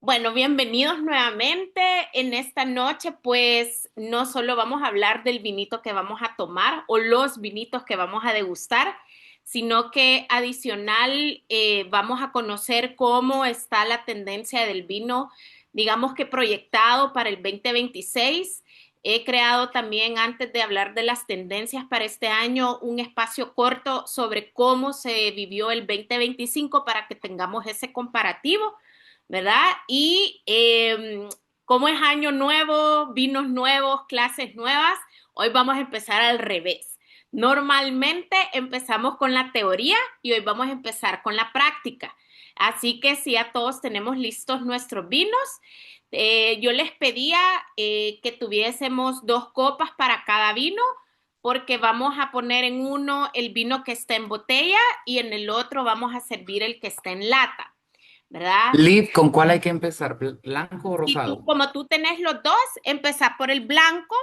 Bueno, bienvenidos nuevamente. En esta noche, pues, no solo vamos a hablar del vinito que vamos a tomar o los vinitos que vamos a degustar, sino que adicional vamos a conocer cómo está la tendencia del vino, digamos que proyectado para el 2026. He creado también, antes de hablar de las tendencias para este año, un espacio corto sobre cómo se vivió el 2025 para que tengamos ese comparativo, ¿verdad? Y como es año nuevo, vinos nuevos, clases nuevas, hoy vamos a empezar al revés. Normalmente empezamos con la teoría y hoy vamos a empezar con la práctica. Así que si ya todos tenemos listos nuestros vinos, yo les pedía que tuviésemos 2 copas para cada vino, porque vamos a poner en uno el vino que está en botella y en el otro vamos a servir el que está en lata, ¿verdad? Liv, ¿con cuál hay que empezar? ¿Blanco o Y tú, rosado? como tú tenés los dos, empezar por el blanco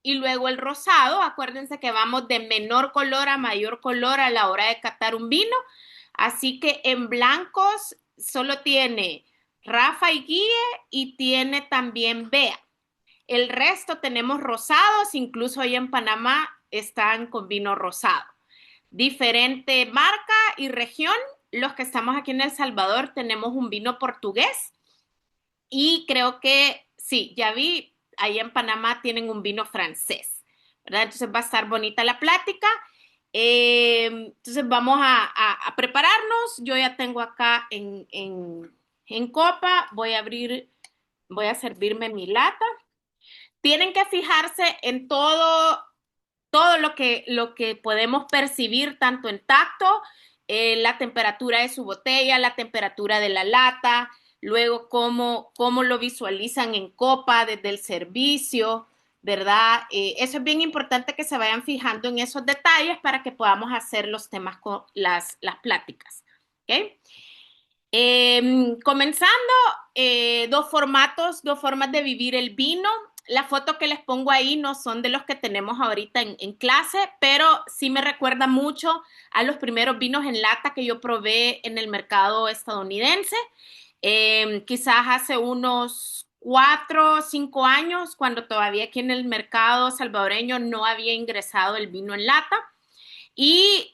y luego el rosado. Acuérdense que vamos de menor color a mayor color a la hora de catar un vino. Así que en blancos solo tiene Rafa y Guille y tiene también Bea. El resto tenemos rosados, incluso hoy en Panamá están con vino rosado. Diferente marca y región. Los que estamos aquí en El Salvador tenemos un vino portugués y creo que sí, ya vi, ahí en Panamá tienen un vino francés, ¿verdad? Entonces va a estar bonita la plática. Entonces vamos a prepararnos. Yo ya tengo acá en copa, voy a servirme mi lata. Tienen que fijarse en todo lo que podemos percibir, tanto en tacto, la temperatura de su botella, la temperatura de la lata, luego cómo lo visualizan en copa desde el servicio, ¿verdad? Eso es bien importante que se vayan fijando en esos detalles para que podamos hacer los temas con las pláticas. ¿Ok? Comenzando, dos formatos, dos formas de vivir el vino. La foto que les pongo ahí no son de los que tenemos ahorita en clase, pero sí me recuerda mucho a los primeros vinos en lata que yo probé en el mercado estadounidense, quizás hace unos 4 o 5 años, cuando todavía aquí en el mercado salvadoreño no había ingresado el vino en lata y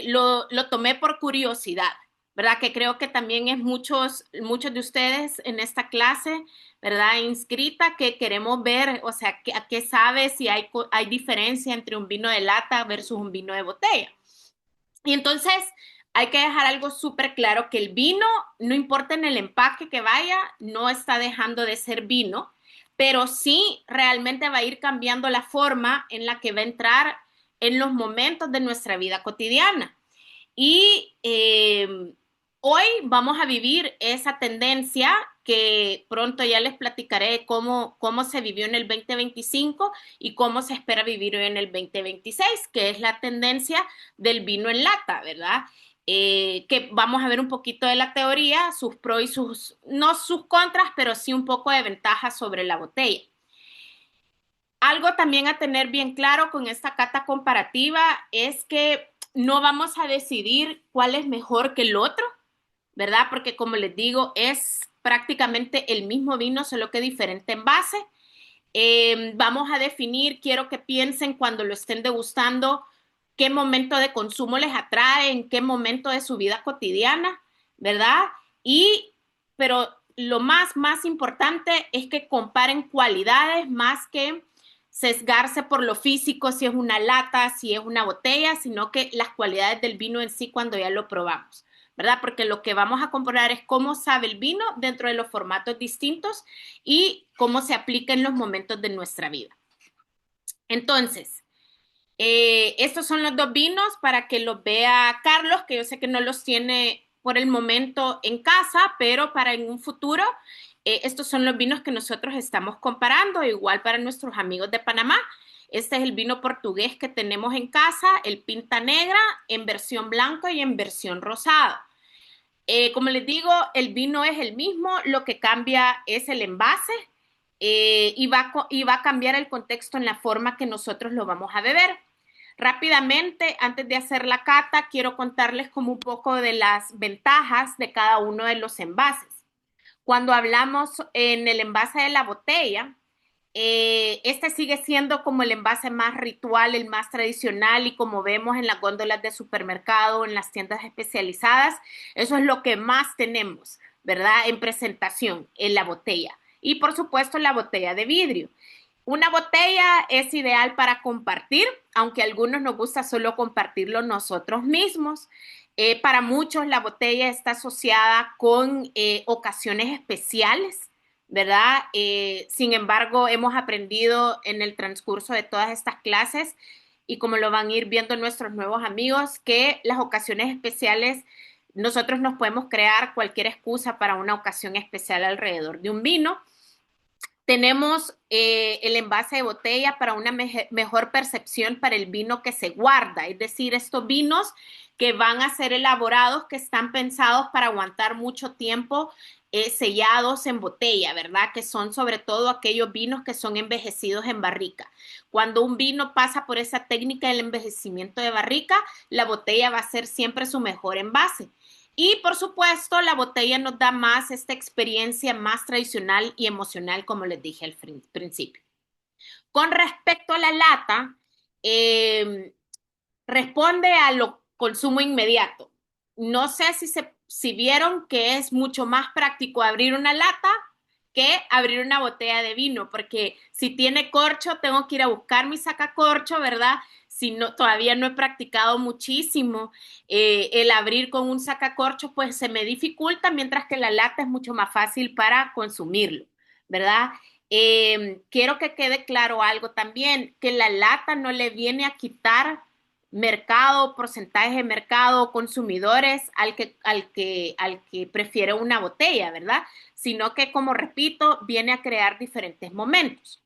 lo tomé por curiosidad, ¿verdad? Que creo que también es muchos de ustedes en esta clase, ¿verdad? Inscrita, que queremos ver, o sea, a qué sabe si hay diferencia entre un vino de lata versus un vino de botella. Y entonces hay que dejar algo súper claro, que el vino, no importa en el empaque que vaya, no está dejando de ser vino, pero sí realmente va a ir cambiando la forma en la que va a entrar en los momentos de nuestra vida cotidiana. Y hoy vamos a vivir esa tendencia que pronto ya les platicaré cómo se vivió en el 2025 y cómo se espera vivir hoy en el 2026, que es la tendencia del vino en lata, ¿verdad? Que vamos a ver un poquito de la teoría, sus pros y no sus contras, pero sí un poco de ventajas sobre la botella. Algo también a tener bien claro con esta cata comparativa es que no vamos a decidir cuál es mejor que el otro, ¿verdad? Porque como les digo, es prácticamente el mismo vino, solo que diferente envase. Vamos a definir, quiero que piensen cuando lo estén degustando, qué momento de consumo les atrae, en qué momento de su vida cotidiana, ¿verdad? Y, pero lo más importante es que comparen cualidades más que sesgarse por lo físico, si es una lata, si es una botella, sino que las cualidades del vino en sí cuando ya lo probamos, ¿verdad? Porque lo que vamos a comparar es cómo sabe el vino dentro de los formatos distintos y cómo se aplica en los momentos de nuestra vida. Entonces, estos son los dos vinos para que los vea Carlos, que yo sé que no los tiene por el momento en casa, pero para en un futuro, estos son los vinos que nosotros estamos comparando, igual para nuestros amigos de Panamá. Este es el vino portugués que tenemos en casa, el Pinta Negra, en versión blanco y en versión rosada. Como les digo, el vino es el mismo, lo que cambia es el envase, y va a cambiar el contexto en la forma que nosotros lo vamos a beber. Rápidamente, antes de hacer la cata, quiero contarles como un poco de las ventajas de cada uno de los envases. Cuando hablamos en el envase de la botella, este sigue siendo como el envase más ritual, el más tradicional y como vemos en las góndolas de supermercado, en las tiendas especializadas, eso es lo que más tenemos, ¿verdad? En presentación, en la botella. Y por supuesto la botella de vidrio. Una botella es ideal para compartir, aunque a algunos nos gusta solo compartirlo nosotros mismos. Para muchos la botella está asociada con ocasiones especiales, ¿verdad? Sin embargo, hemos aprendido en el transcurso de todas estas clases y como lo van a ir viendo nuestros nuevos amigos, que las ocasiones especiales, nosotros nos podemos crear cualquier excusa para una ocasión especial alrededor de un vino. Tenemos el envase de botella para una mejor percepción para el vino que se guarda, es decir, estos vinos que van a ser elaborados, que están pensados para aguantar mucho tiempo sellados en botella, ¿verdad? Que son sobre todo aquellos vinos que son envejecidos en barrica. Cuando un vino pasa por esa técnica del envejecimiento de barrica, la botella va a ser siempre su mejor envase. Y por supuesto, la botella nos da más esta experiencia más tradicional y emocional, como les dije al principio. Con respecto a la lata, eh, responde a lo consumo inmediato. No sé si vieron que es mucho más práctico abrir una lata que abrir una botella de vino, porque si tiene corcho, tengo que ir a buscar mi sacacorcho, ¿verdad? Si no, todavía no he practicado muchísimo el abrir con un sacacorcho, pues se me dificulta, mientras que la lata es mucho más fácil para consumirlo, ¿verdad? Quiero que quede claro algo también, que la lata no le viene a quitar mercado, porcentaje de mercado, consumidores al que prefiere una botella, ¿verdad? Sino que, como repito, viene a crear diferentes momentos.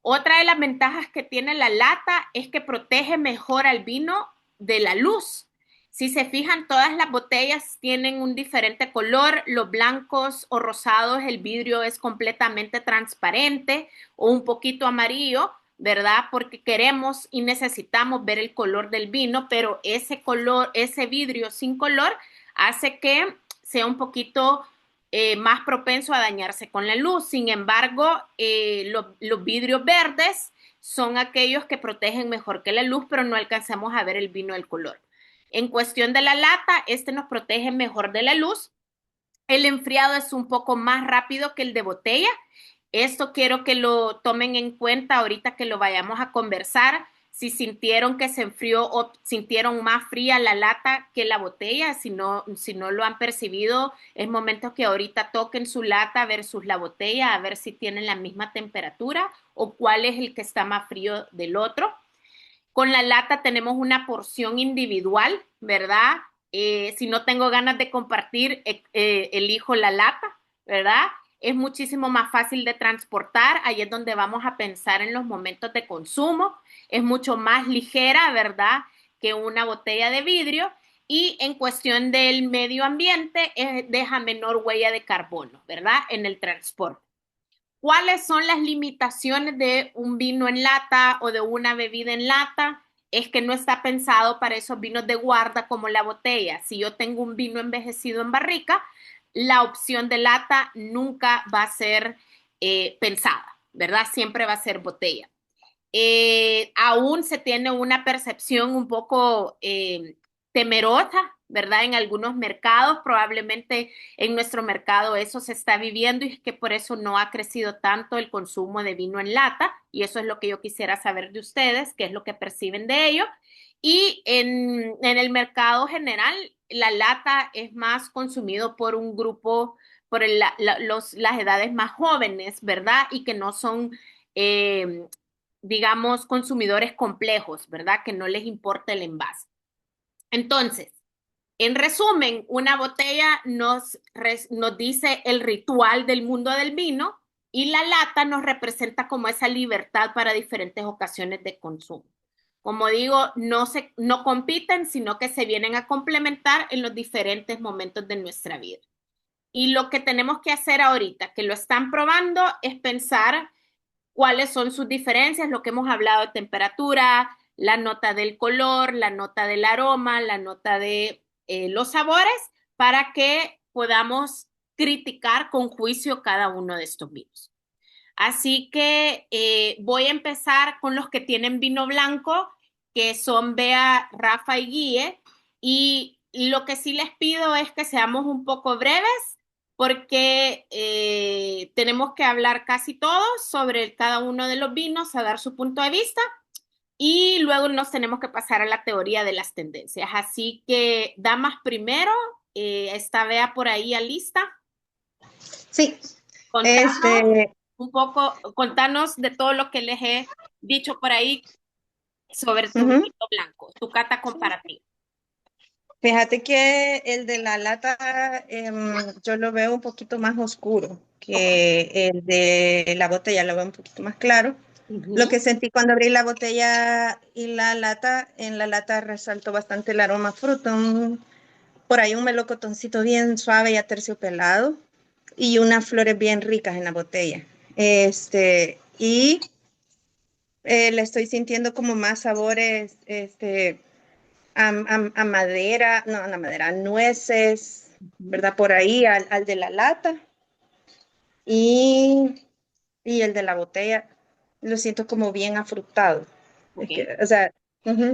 Otra de las ventajas que tiene la lata es que protege mejor al vino de la luz. Si se fijan, todas las botellas tienen un diferente color, los blancos o rosados, el vidrio es completamente transparente o un poquito amarillo, ¿verdad? Porque queremos y necesitamos ver el color del vino, pero ese color, ese vidrio sin color hace que sea un poquito más propenso a dañarse con la luz. Sin embargo, los vidrios verdes son aquellos que protegen mejor que la luz, pero no alcanzamos a ver el vino del color. En cuestión de la lata, este nos protege mejor de la luz. El enfriado es un poco más rápido que el de botella. Esto quiero que lo tomen en cuenta ahorita que lo vayamos a conversar. Si sintieron que se enfrió o sintieron más fría la lata que la botella, si no lo han percibido, es momento que ahorita toquen su lata versus la botella, a ver si tienen la misma temperatura o cuál es el que está más frío del otro. Con la lata tenemos una porción individual, ¿verdad? Si no tengo ganas de compartir, elijo la lata, ¿verdad? Es muchísimo más fácil de transportar, ahí es donde vamos a pensar en los momentos de consumo, es mucho más ligera, ¿verdad? Que una botella de vidrio y en cuestión del medio ambiente, deja menor huella de carbono, ¿verdad? En el transporte. ¿Cuáles son las limitaciones de un vino en lata o de una bebida en lata? Es que no está pensado para esos vinos de guarda como la botella. Si yo tengo un vino envejecido en barrica, la opción de lata nunca va a ser pensada, ¿verdad? Siempre va a ser botella. Aún se tiene una percepción un poco temerosa, ¿verdad? En algunos mercados, probablemente en nuestro mercado eso se está viviendo y es que por eso no ha crecido tanto el consumo de vino en lata y eso es lo que yo quisiera saber de ustedes, qué es lo que perciben de ello. Y en el mercado general, la lata es más consumido por un grupo, por las edades más jóvenes, ¿verdad? Y que no son digamos, consumidores complejos, ¿verdad? Que no les importa el envase. Entonces, en resumen, una botella nos dice el ritual del mundo del vino y la lata nos representa como esa libertad para diferentes ocasiones de consumo. Como digo, no compiten, sino que se vienen a complementar en los diferentes momentos de nuestra vida. Y lo que tenemos que hacer ahorita, que lo están probando, es pensar cuáles son sus diferencias, lo que hemos hablado de temperatura, la nota del color, la nota del aroma, la nota de los sabores, para que podamos criticar con juicio cada uno de estos vinos. Así que voy a empezar con los que tienen vino blanco, que son Bea, Rafa y Guille. Y lo que sí les pido es que seamos un poco breves, porque tenemos que hablar casi todos sobre cada uno de los vinos, a dar su punto de vista. Y luego nos tenemos que pasar a la teoría de las tendencias. Así que, damas primero, está Bea por ahí a lista. Sí, Contanos un poco, contanos de todo lo que les he dicho por ahí sobre tu vinito blanco, tu cata comparativa. fíjate que el de la lata yo lo veo un poquito más oscuro que el de la botella, lo veo un poquito más claro. Lo que sentí cuando abrí la botella y la lata, en la lata resaltó bastante el aroma a fruta, por ahí un melocotoncito bien suave y aterciopelado y unas flores bien ricas en la botella. Y le estoy sintiendo como más sabores, a madera, no, a la madera, a nueces, ¿verdad? Por ahí al de la lata y, y el de la botella lo siento como bien afrutado. Es Okay. que, o sea, ujú.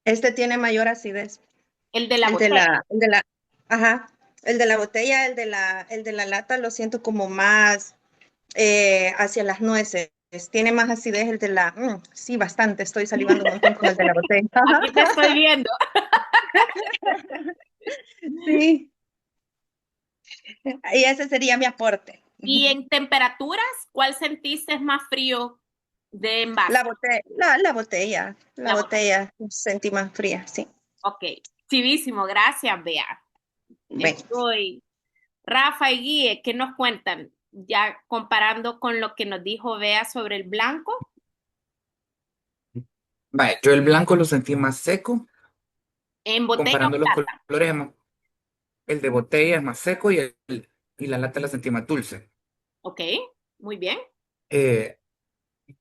Este tiene mayor acidez. El de la El de botella. ajá, el de la botella, el de la lata lo siento como más hacia las nueces. Tiene más acidez el de sí, bastante, estoy salivando un montón con el de la botella. Aquí te estoy viendo. Sí, y ese sería mi aporte. Y en temperaturas, ¿cuál sentiste más frío de envase? La La botella. botella sentí más fría, sí. Ok, chivísimo, gracias, Bea. Bueno, Estoy. Rafa y Guille, ¿qué nos cuentan? Ya comparando con lo que nos dijo Bea sobre el blanco. Vaya, yo el blanco lo sentí más seco, En botella o comparando los lata. colores, el de botella es más seco y la lata la sentí más dulce. Ok, muy bien. Eh,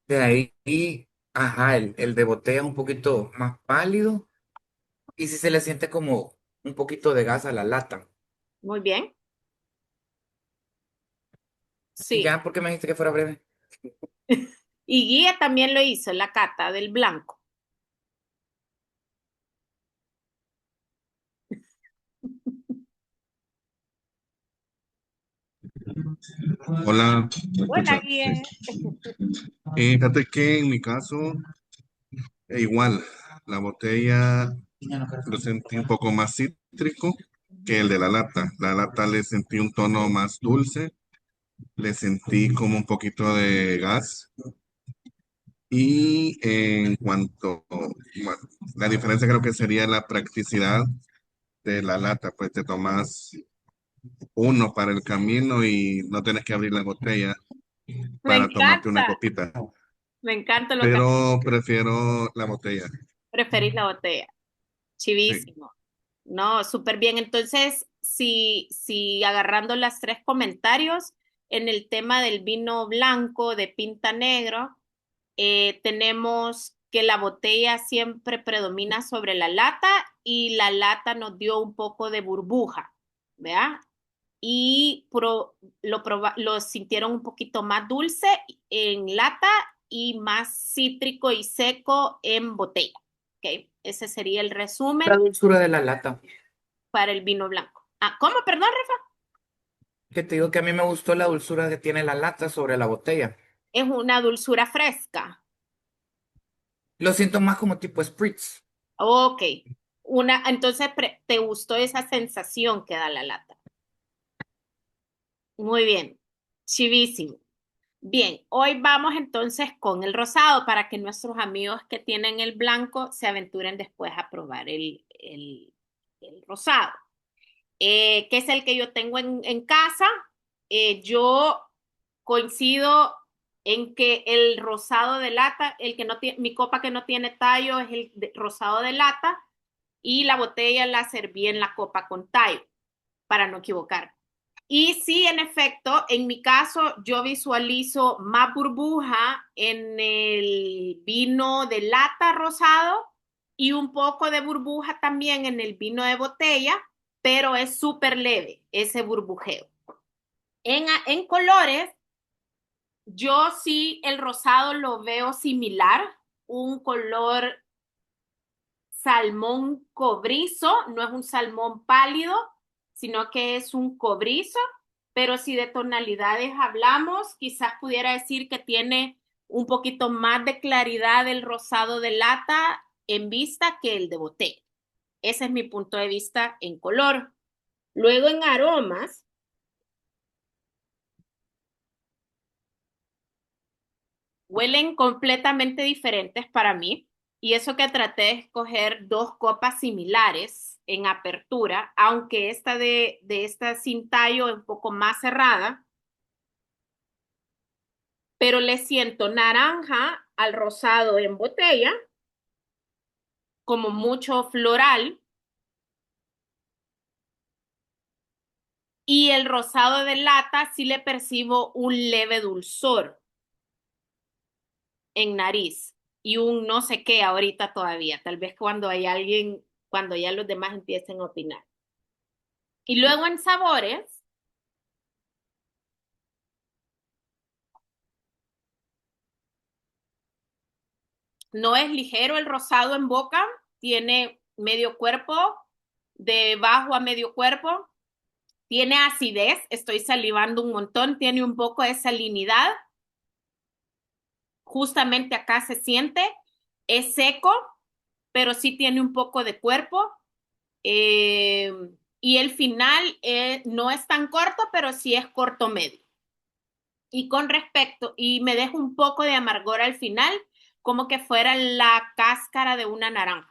de ahí, ajá, el de botella es un poquito más pálido y sí se le siente como un poquito de gas a la lata. Muy bien. Y Sí. ya, ¿por qué me dijiste que fuera breve? Y Guille también lo hizo, la cata del blanco. Hola, ¿me Hola, escuchas? Sí. Guille. Fíjate que en mi caso, igual, la botella lo sentí un poco más cítrico que el de la lata. La lata le sentí un tono más dulce, le sentí como un poquito de gas. Y en cuanto, bueno, la diferencia creo que sería la practicidad de la lata, pues te tomas uno para el camino y no tienes que abrir la botella Me para tomarte una encanta. copita. Me encanta lo que Pero prefiero la botella. preferís la botella. Sí. Chivísimo. No, súper bien. Entonces, si agarrando las tres comentarios en el tema del vino blanco de pinta negro, tenemos que la botella siempre predomina sobre la lata y la lata nos dio un poco de burbuja, ¿verdad? Y lo sintieron un poquito más dulce en lata y más cítrico y seco en botella. ¿Ok? Ese sería el La resumen dulzura de la lata. para el vino blanco. Ah, ¿cómo? Perdón, Rafa. Que te digo que a mí me gustó la dulzura que tiene la lata sobre la botella. Es una dulzura fresca. Lo siento más como tipo spritz. Ok. Entonces, ¿te gustó esa sensación que da la lata? Muy bien. Chivísimo. Bien, hoy vamos entonces con el rosado para que nuestros amigos que tienen el blanco se aventuren después a probar el rosado, que es el que yo tengo en casa. Yo coincido en que el rosado de lata, el que no tiene, mi copa que no tiene tallo es rosado de lata y la botella la serví en la copa con tallo, para no equivocar. Y sí, en efecto, en mi caso, yo visualizo más burbuja en el vino de lata rosado y un poco de burbuja también en el vino de botella, pero es súper leve ese burbujeo. En colores, yo sí el rosado lo veo similar, un color salmón cobrizo, no es un salmón pálido, sino que es un cobrizo, pero si de tonalidades hablamos, quizás pudiera decir que tiene un poquito más de claridad el rosado de lata en vista que el de botella. Ese es mi punto de vista en color. Luego en aromas, huelen completamente diferentes para mí. Y eso que traté de escoger dos copas similares en apertura, aunque esta de esta sin tallo es un poco más cerrada, pero le siento naranja al rosado en botella, como mucho floral, y el rosado de lata sí le percibo un leve dulzor en nariz y un no sé qué ahorita todavía, tal vez cuando hay alguien, cuando ya los demás empiecen a opinar. Y luego en sabores, no es ligero el rosado en boca, tiene medio cuerpo, de bajo a medio cuerpo, tiene acidez, estoy salivando un montón, tiene un poco de salinidad, justamente acá se siente, es seco, pero sí tiene un poco de cuerpo. Eh, y el final no es tan corto, pero sí es corto medio. Y con respecto, y me deja un poco de amargor al final, como que fuera la cáscara de una naranja.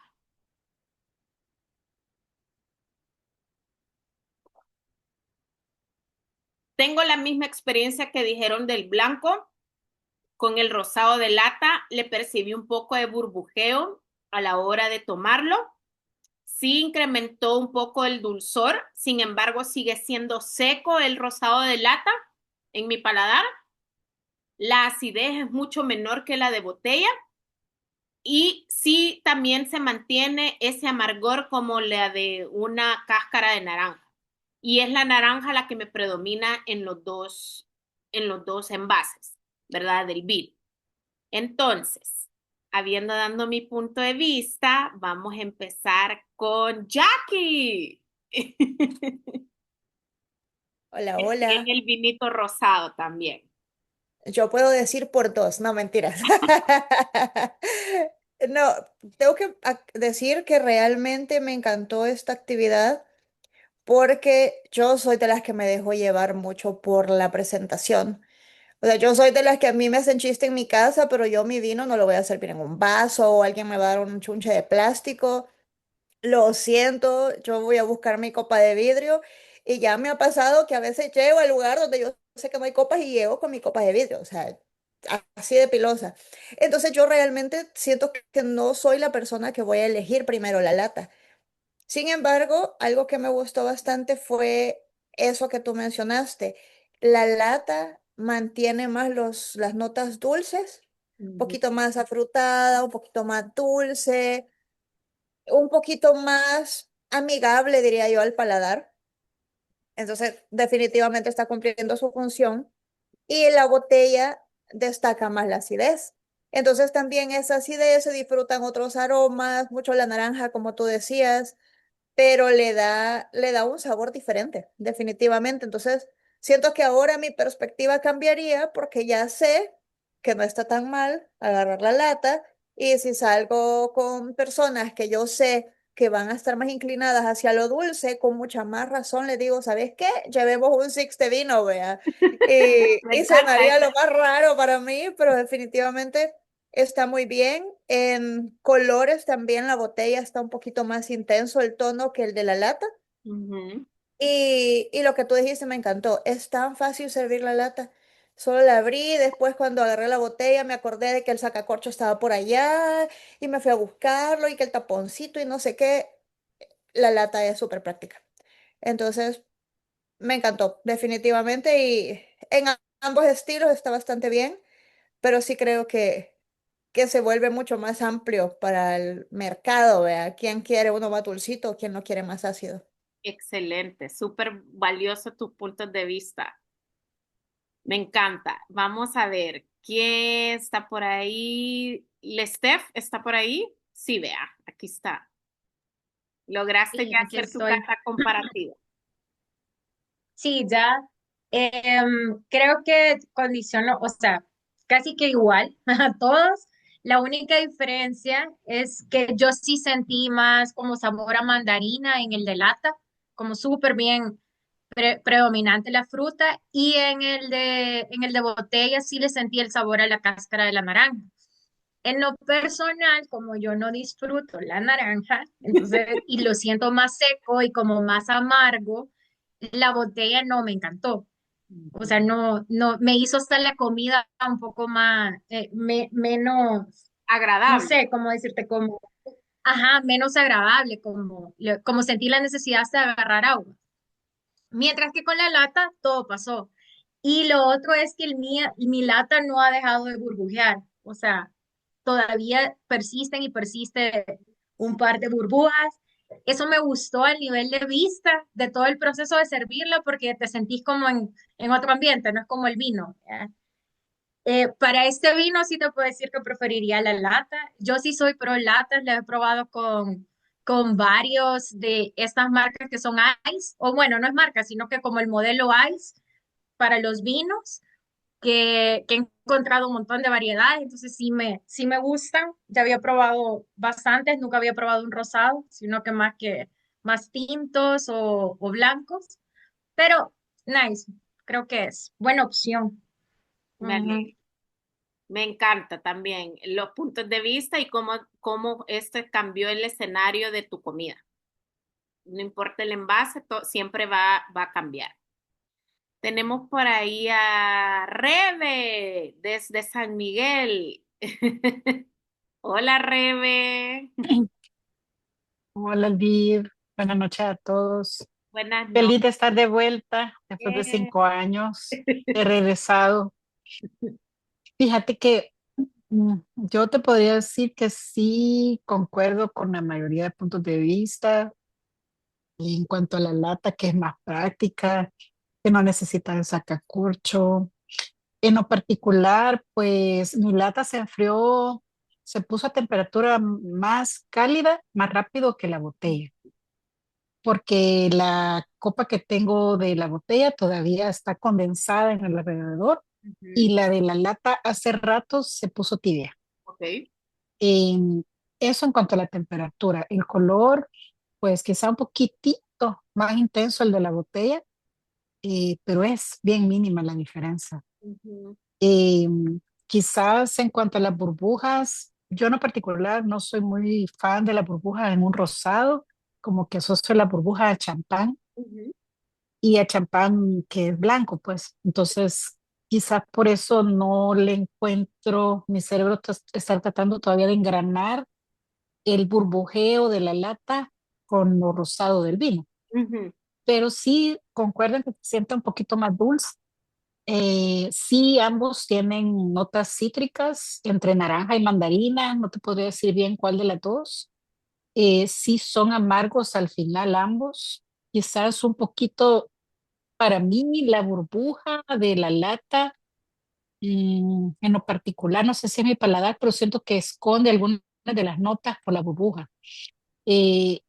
Tengo la misma experiencia que dijeron del blanco, con el rosado de lata, le percibí un poco de burbujeo a la hora de tomarlo. Sí incrementó un poco el dulzor, sin embargo sigue siendo seco el rosado de lata en mi paladar. La acidez es mucho menor que la de botella y sí también se mantiene ese amargor como la de una cáscara de naranja. Y es la naranja la que me predomina en los dos envases, ¿verdad? Del vino. Entonces, habiendo dado mi punto de vista, vamos a empezar con Jackie. Hola, Que tiene hola. el vinito rosado también. Yo puedo decir por dos, no mentiras. No, tengo que decir que realmente me encantó esta actividad porque yo soy de las que me dejo llevar mucho por la presentación. O sea, yo soy de las que a mí me hacen chiste en mi casa, pero yo mi vino no lo voy a servir en un vaso o alguien me va a dar un chunche de plástico. Lo siento, yo voy a buscar mi copa de vidrio y ya me ha pasado que a veces llego al lugar donde yo sé que no hay copas y llego con mi copa de vidrio, o sea, así de pilosa. Entonces yo realmente siento que no soy la persona que voy a elegir primero la lata. Sin embargo, algo que me gustó bastante fue eso que tú mencionaste. La lata mantiene más las notas dulces, un Ujú. poquito más afrutada, un poquito más dulce, un poquito más amigable, diría yo, al paladar. Entonces, definitivamente está cumpliendo su función. Y la botella destaca más la acidez. Entonces, también esa acidez se disfrutan otros aromas, mucho la naranja, como tú decías, pero le da un sabor diferente, definitivamente. Entonces, siento que ahora mi perspectiva cambiaría porque ya sé que no está tan mal agarrar la lata y si salgo con personas que yo sé que van a estar más inclinadas hacia lo dulce, con mucha más razón le digo, ¿sabes qué? Llevemos un six de vino, vea. Me Y se me encanta haría eso. lo más raro para mí, pero definitivamente está muy bien. En colores también la botella está un poquito más intenso el tono que el de la lata. Ujú. Y lo que tú dijiste me encantó. Es tan fácil servir la lata. Solo la abrí, después cuando agarré la botella me acordé de que el sacacorcho estaba por allá y me fui a buscarlo y que el taponcito y no sé qué. La lata es súper práctica. Entonces, me encantó, definitivamente. Y en ambos estilos está bastante bien, pero sí creo que se vuelve mucho más amplio para el mercado, ¿vea? ¿Quién quiere uno más dulcito, quién no quiere más ácido? Excelente, súper valioso tus puntos de vista. Me encanta. Vamos a ver, ¿quién está por ahí? ¿Lestef está por ahí? Sí, vea, aquí está. Lograste Sí, ya aquí hacer tu estoy. carta comparativa. Sí, ya creo que condiciono, o sea, casi que igual a todos. La única diferencia es que yo sí sentí más como sabor a mandarina en el de lata, como súper bien predominante la fruta, y en el de botella sí le sentí el sabor a la cáscara de la naranja. En lo personal, como yo no disfruto la naranja, entonces, y lo siento más seco y como más amargo, la botella no me encantó. O sea, me hizo hasta la comida un poco más, menos, no Agradable. sé cómo decirte, como, ajá, menos agradable, como sentí la necesidad de agarrar agua. Mientras que con la lata todo pasó. Y lo otro es que mi lata no ha dejado de burbujear. O sea, todavía persisten y persiste un par de burbujas. Eso me gustó al nivel de vista de todo el proceso de servirla porque te sentís como en otro ambiente, no es como el vino. ¿Ya? Para este vino sí te puedo decir que preferiría la lata. Yo sí soy pro latas, la he probado con varios de estas marcas que son Ice, o bueno, no es marca, sino que como el modelo Ice para los vinos, que he encontrado un montón de variedades, entonces sí me gustan. Ya había probado bastantes, nunca había probado un rosado, sino que más tintos o blancos, pero nice, creo que es buena opción. Me Ujú. alegra. Me encanta también los puntos de vista y cómo este cambió el escenario de tu comida. No importa el envase, siempre va a cambiar. Tenemos por ahí a Rebe desde San Miguel. Hola, Rebe. Hola, Liv. Buenas noches a todos. Buenas Feliz noches. de estar de vuelta después de 5 años. He regresado. Fíjate que yo te podría decir que sí concuerdo con la mayoría de puntos de vista en cuanto a la lata, que es más práctica, que no necesita el sacacorcho. En lo particular, pues mi lata se enfrió, se puso a temperatura más cálida, más rápido que la botella, porque la copa que tengo de la botella todavía está condensada en el alrededor y Ujú. la de la lata hace rato se puso tibia. Ok. Em, Eso en cuanto a la temperatura. El color, pues quizá un poquitito más intenso el de la botella, pero es bien mínima la diferencia. Ujú. Quizás en cuanto a las burbujas, yo en lo particular no soy muy fan de las burbujas en un rosado, como que asocio la burbuja a champán Ujú. y a champán que es blanco, pues. Entonces, quizás por eso no le encuentro, mi cerebro está tratando todavía de engranar el burbujeo de la lata con lo rosado del vino. Ujú. Pero sí concuerdo en que se siente un poquito más dulce. Sí, ambos tienen notas cítricas entre naranja y mandarina, no te podría decir bien cuál de las dos. Sí son amargos al final ambos, quizás un poquito. Para mí, la burbuja de la lata, en lo particular, no sé si es mi paladar, pero siento que esconde algunas de las notas por la burbuja. Eh,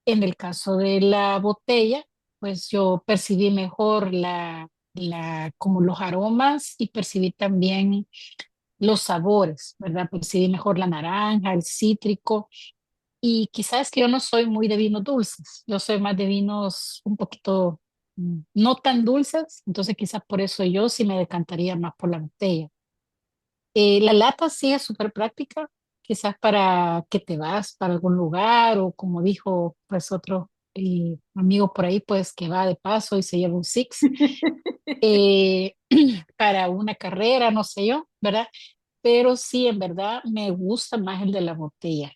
en el caso de la botella, pues yo percibí mejor como los aromas y percibí también los sabores, ¿verdad? Percibí mejor la naranja, el cítrico. Y quizás que yo no soy muy de vinos dulces, yo soy más de vinos un poquito no tan dulces, entonces quizás por eso yo sí me decantaría más por la botella. La lata sí es súper práctica, quizás para que te vas para algún lugar o como dijo pues otro amigo por ahí, pues que va de paso y se lleva un six eh, para una carrera, no sé yo, ¿verdad? Pero sí, en verdad me gusta más el de la botella.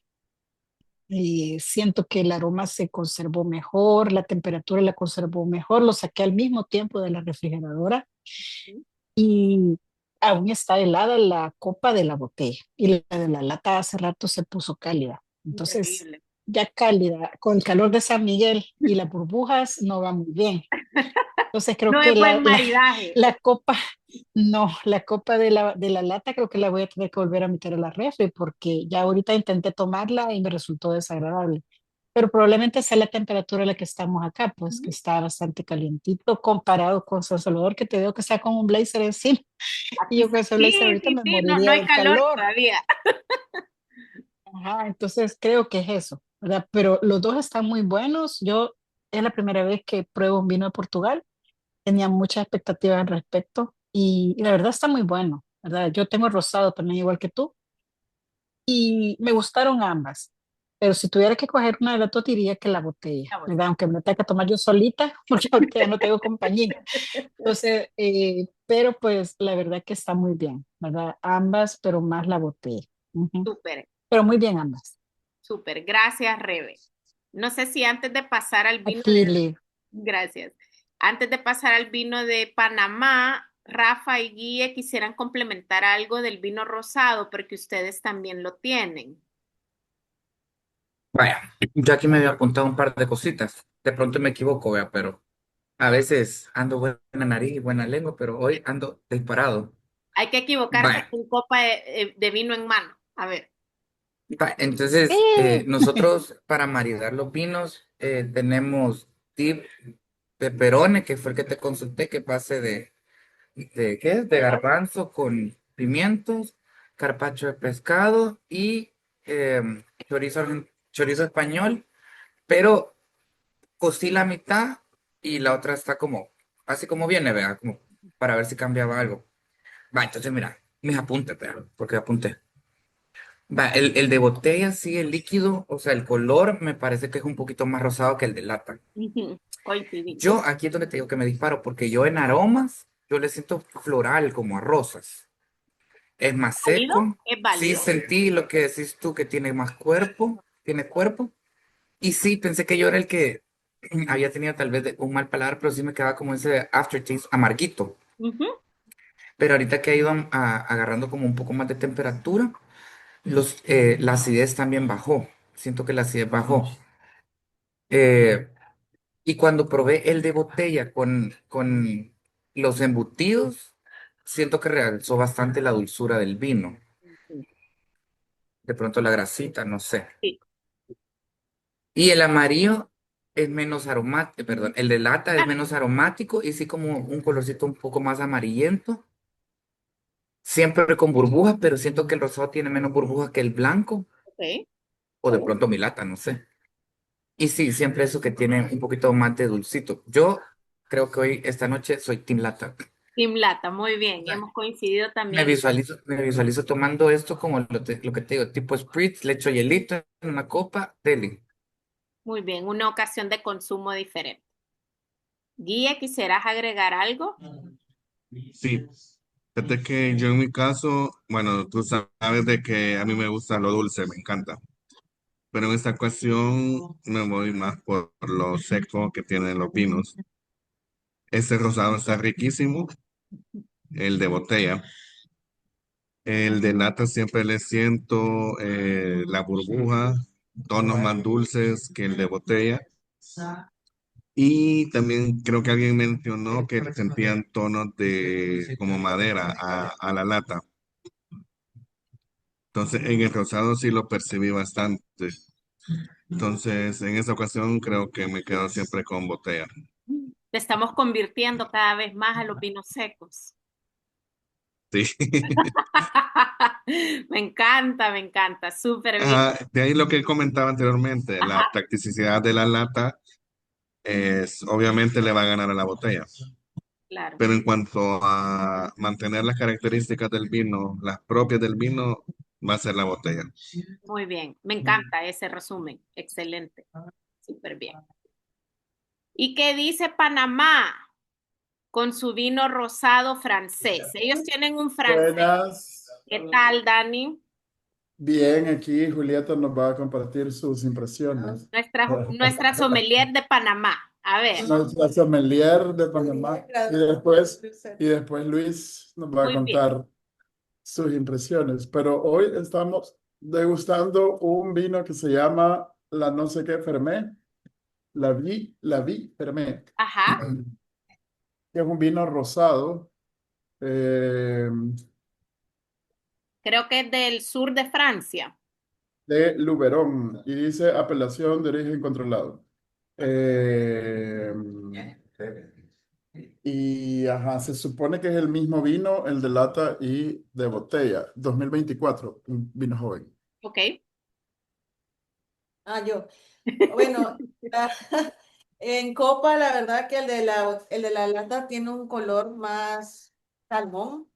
Siento que el aroma se conservó mejor, la temperatura la conservó mejor, lo saqué al mismo tiempo de la refrigeradora y aún está helada la copa de la botella y la de la lata hace rato se puso cálida. Entonces, Increíble. ya cálida, con el calor de San Miguel y las burbujas no va muy bien. Entonces creo No que es buen maridaje. la copa, no, la copa de la lata creo que la voy a tener que volver a meter a la refri porque ya ahorita intenté tomarla y me resultó desagradable. Pero probablemente sea la temperatura a la que estamos acá, pues que está bastante calientito comparado con San Salvador, que te veo que está con un blazer encima. Y yo con ese blazer ahorita me No, no moriría hay del calor calor. todavía. Ajá, entonces creo que es eso, ¿verdad? Pero los dos están muy buenos. Yo es la primera vez que pruebo un vino de Portugal. Tenía muchas expectativas al respecto y la verdad está muy bueno, ¿verdad? Yo tengo rosado también igual que tú y me gustaron ambas. Pero si tuviera que coger una de las dos, diría que la botella, Ah, bueno. ¿verdad? Aunque me tenga que tomar yo solita, porque ahorita ya no tengo compañía. Entonces, pero pues la verdad que está muy bien, ¿verdad? Ambas, pero más la botella. Ujú. Súper, Pero muy bien ambas. súper. Gracias, Rebe. No sé si antes de pasar al A vino ti, de... Liv. Gracias. Antes de pasar al vino de Panamá, Rafa y Guille quisieran complementar algo del vino rosado, porque ustedes también lo tienen. Vaya, yo aquí me había apuntado un par de cositas. De pronto me equivoco, vea, pero a veces ando buena nariz y buena lengua, pero hoy ando disparado. Hay que equivocarse Vaya, con copa de vino en mano. A ver. entonces Sí. nosotros para maridar los vinos tenemos tip pepperoni, que fue el que te consulté, que pase ¿qué es? De garbanzo con pimientos, carpaccio de pescado y chorizo español, pero cocí la mitad y la otra está como, así como viene, vea, como para ver si cambiaba algo. Va, entonces mira, mis apuntes, vea, porque apunté. Va, el de botella, sí, el líquido, o sea, el color me parece que es un poquito más rosado que el de lata. Ujú, coincidimos. Yo aquí es donde te digo que me disparo, porque yo en aromas, yo le siento floral, como a rosas. Es más ¿Válido? seco. ¿Es Sí válido? sentí lo que decís tú, que tiene más cuerpo, tiene cuerpo. Y sí, pensé que yo era el que había tenido tal vez un mal paladar, pero sí me quedaba como ese aftertaste amarguito. Ujú. Pero ahorita que ha ido agarrando como un poco más de temperatura, la acidez también bajó. Siento que la acidez bajó. Eh, y cuando probé el de botella con los embutidos, siento que realzó bastante la dulzura del vino. De pronto la grasita, no sé. Sí. Y el amarillo es menos aromático, perdón, el de lata es menos aromático y sí como un colorcito un poco más amarillento. Siempre con burbujas, pero siento que el rosado tiene menos burbujas que el blanco, Ok. o de pronto mi lata, no sé. Y sí, siempre eso que tiene un poquito más de dulcito. Yo creo que hoy, esta noche, soy Team Lata. Team Lata, muy bien. Hemos coincidido Me también. visualizo, me visualizo tomando esto como lo que te digo, tipo spritz, le echo hielito en una copa, deli. Muy bien, una ocasión de consumo diferente. Guía, ¿quisieras agregar algo? Sí, fíjate que yo en mi caso, bueno, tú sabes de que a mí me gusta lo dulce, me encanta. Pero en esta ocasión me voy más por lo seco que tienen los vinos. Este rosado está riquísimo, el de botella. El de lata siempre le siento la burbuja, tonos más dulces que el de botella. Y también creo que alguien mencionó que sentían tonos de como madera a la lata. Entonces en el rosado sí lo percibí bastante. Entonces en esta ocasión creo que me quedo siempre con botella. Te estamos convirtiendo cada vez más a los vinos secos. Sí. Me encanta, súper bien, De ahí lo que comentaba anteriormente, la practicidad de la lata es obviamente le va a ganar a la botella. claro. Pero en cuanto a mantener las características del vino, las propias del vino, va a ser la botella. Muy bien, me encanta ese resumen. Excelente, súper bien. ¿Y qué dice Panamá con su vino rosado francés? Ellos tienen un francés. Buenas. ¿Qué tal, Dani? Bien, aquí Julieta nos va a compartir sus impresiones. Nuestra sommelier de Panamá. A ver, Nuestra sommelier de Panamá. Y después Luis nos va a muy bien. contar sus impresiones. Pero hoy estamos degustando un vino que se llama la no sé qué Fermé, la vi Fermé, Ajá, que es un vino rosado, eh, creo que es del sur de Francia. de Luberon y dice apelación de origen controlado. Eh, y ajá, se supone que es el mismo vino, el de lata y de botella. 2024, un vino joven. Ok. Yo. Bueno, en copa, la verdad que el de la lata tiene un color más salmón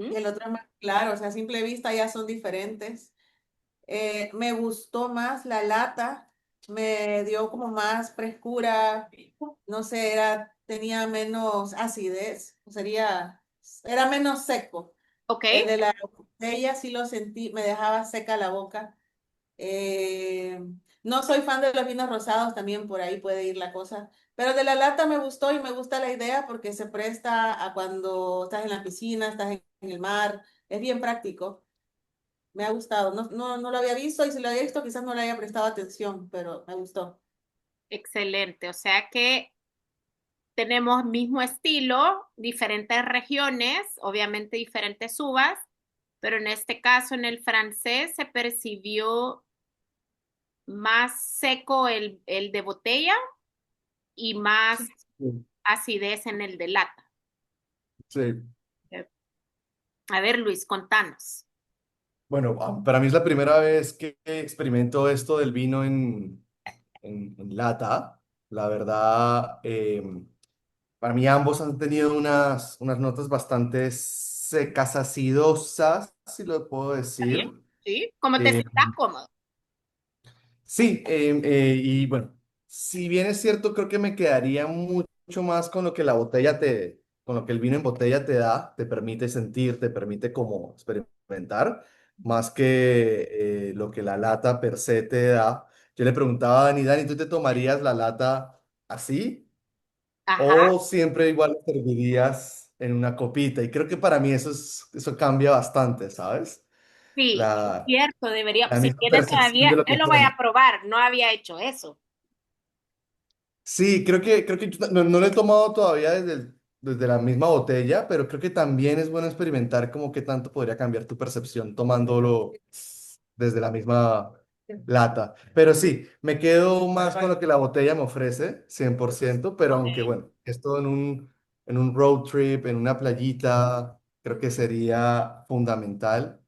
y Ujú. el otro es más claro, o sea, a simple vista ya son diferentes. Me gustó más la lata, me dio como más frescura, no sé, tenía menos acidez, era menos seco. Ok, El de la botella sí lo sentí, me dejaba seca la boca. Eh, no soy fan de los vinos rosados, también por ahí puede ir la cosa. Pero de la lata me gustó y me gusta la idea porque se presta a cuando estás en la piscina, estás en el mar. Es bien práctico. Me ha gustado. No lo había visto y si lo había visto quizás no le haya prestado atención, pero me gustó. excelente. O sea que tenemos mismo estilo, diferentes regiones, obviamente diferentes uvas, pero en este caso en el francés se percibió más seco el de botella y más Sí. acidez en el de lata. Sí. A ver, Luis, contanos. Bueno, para mí es la primera vez que experimento esto del vino en lata. La verdad, para mí ambos han tenido unas notas bastante secas, acidosas, si lo puedo ¿Está bien? decir. ¿Sí? ¿Cómo te Eh, sientas cómodo? Sí, y bueno, si bien es cierto, creo que me quedaría mucho más con lo que con lo que el vino en botella te da, te permite sentir, te permite como experimentar, más que lo que la lata per se te da. Yo le preguntaba a Dani, Dani, ¿tú te tomarías la lata así Ajá. o siempre igual la servirías en una copita? Y creo que para mí eso cambia bastante, ¿sabes? Sí, es La, cierto, debería, la si misma quieres percepción todavía, de lo yo que lo voy tomo. a probar, no había hecho eso. Sí, creo que no lo he tomado todavía desde la misma botella, pero creo que también es bueno experimentar como qué tanto podría cambiar tu percepción tomándolo desde la misma lata. Pero sí, me quedo más con lo que la botella me ofrece, 100%, pero Ok. aunque bueno, esto en un road trip, en una playita, creo que sería fundamental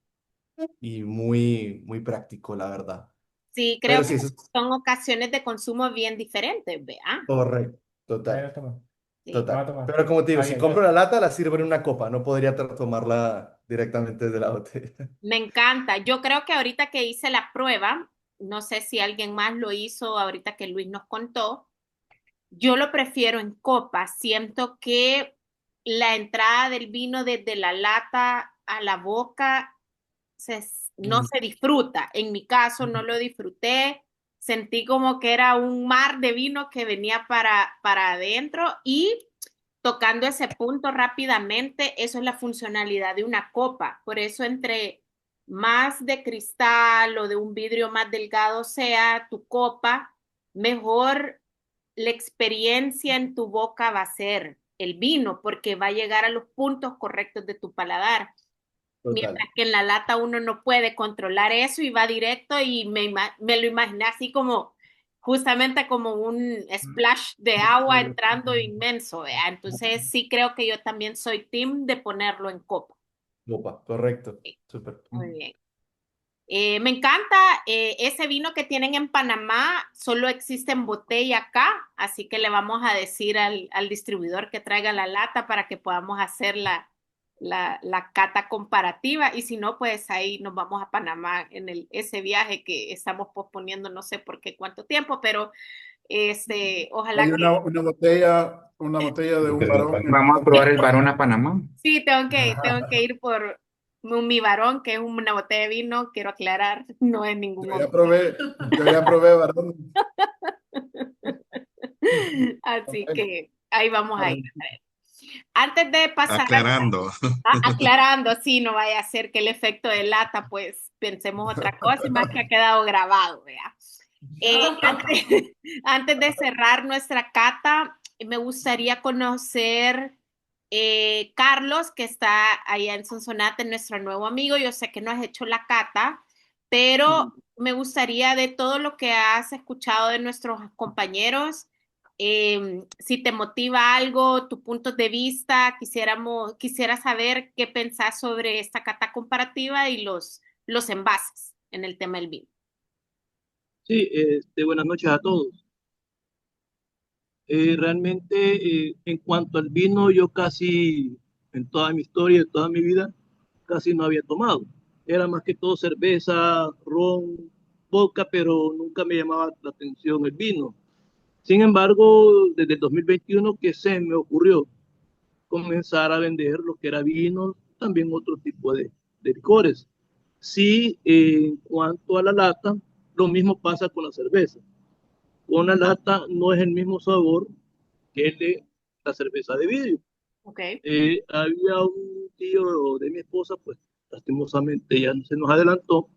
y muy práctico, la verdad. Sí, creo Pero que sí, eso es son ocasiones de consumo bien diferentes, ¿vea? correcto, total. Sí. Total. Pero como te digo, si compro la lata, la sirvo en una copa. No podría tomarla directamente desde la botella. Me encanta. Yo creo que ahorita que hice la prueba, no sé si alguien más lo hizo ahorita que Luis nos contó, yo lo prefiero en copa. Siento que la entrada del vino desde la lata a la boca se- no Mm. se disfruta. En mi caso no lo disfruté. Sentí como que era un mar de vino que venía para adentro y tocando ese punto rápidamente, eso es la funcionalidad de una copa. Por eso entre más de cristal o de un vidrio más delgado sea tu copa, mejor la experiencia en tu boca va a ser el vino, porque va a llegar a los puntos correctos de tu paladar. Total. Mientras que en la lata uno no puede controlar eso y va directo y me lo imaginé así como justamente como un splash de agua entrando inmenso, ¿vea? Entonces sí creo que yo también soy team de ponerlo en copa. Opa, correcto. Sí, Súper. muy bien. Me encanta ese vino que tienen en Panamá, solo existe en botella acá, así que le vamos a decir al distribuidor que traiga la lata para que podamos hacer la cata comparativa y si no, pues ahí nos vamos a Panamá en ese viaje que estamos posponiendo no sé por qué cuánto tiempo, pero Hay ojalá que una botella de un varón. Vamos a probar el varón a Panamá. sí, tengo que ir por mi varón, que es una botella de vino, quiero aclarar, no es ningún Yo ya otro. probé, yo ya probé varón. Así que ahí vamos a ir. Antes de pasar Aclarando. aclarando, sí, no vaya a ser que el efecto de lata, pues pensemos otra cosa y más que ha quedado grabado, vea. Antes, antes de cerrar nuestra cata, me gustaría conocer Carlos, que está allá en Sonsonate, nuestro nuevo amigo. Yo sé que no has hecho la cata, pero me gustaría de todo lo que has escuchado de nuestros compañeros, si te motiva algo, tu punto de vista, quisiera saber qué pensás sobre esta cata comparativa y los envases en el tema del vino. Sí, buenas noches a todos. Realmente, en cuanto al vino, yo casi, en toda mi historia, en toda mi vida, casi no había tomado. Era más que todo cerveza, ron, vodka, pero nunca me llamaba la atención el vino. Sin embargo, desde el 2021 que se me ocurrió comenzar a vender lo que era vino, también otro tipo de licores. Sí, en cuanto a la lata, lo mismo pasa con la cerveza. Con la lata no es el mismo sabor que el de la cerveza de vidrio. Okay. Había un tío de mi esposa, pues lastimosamente ya se nos adelantó,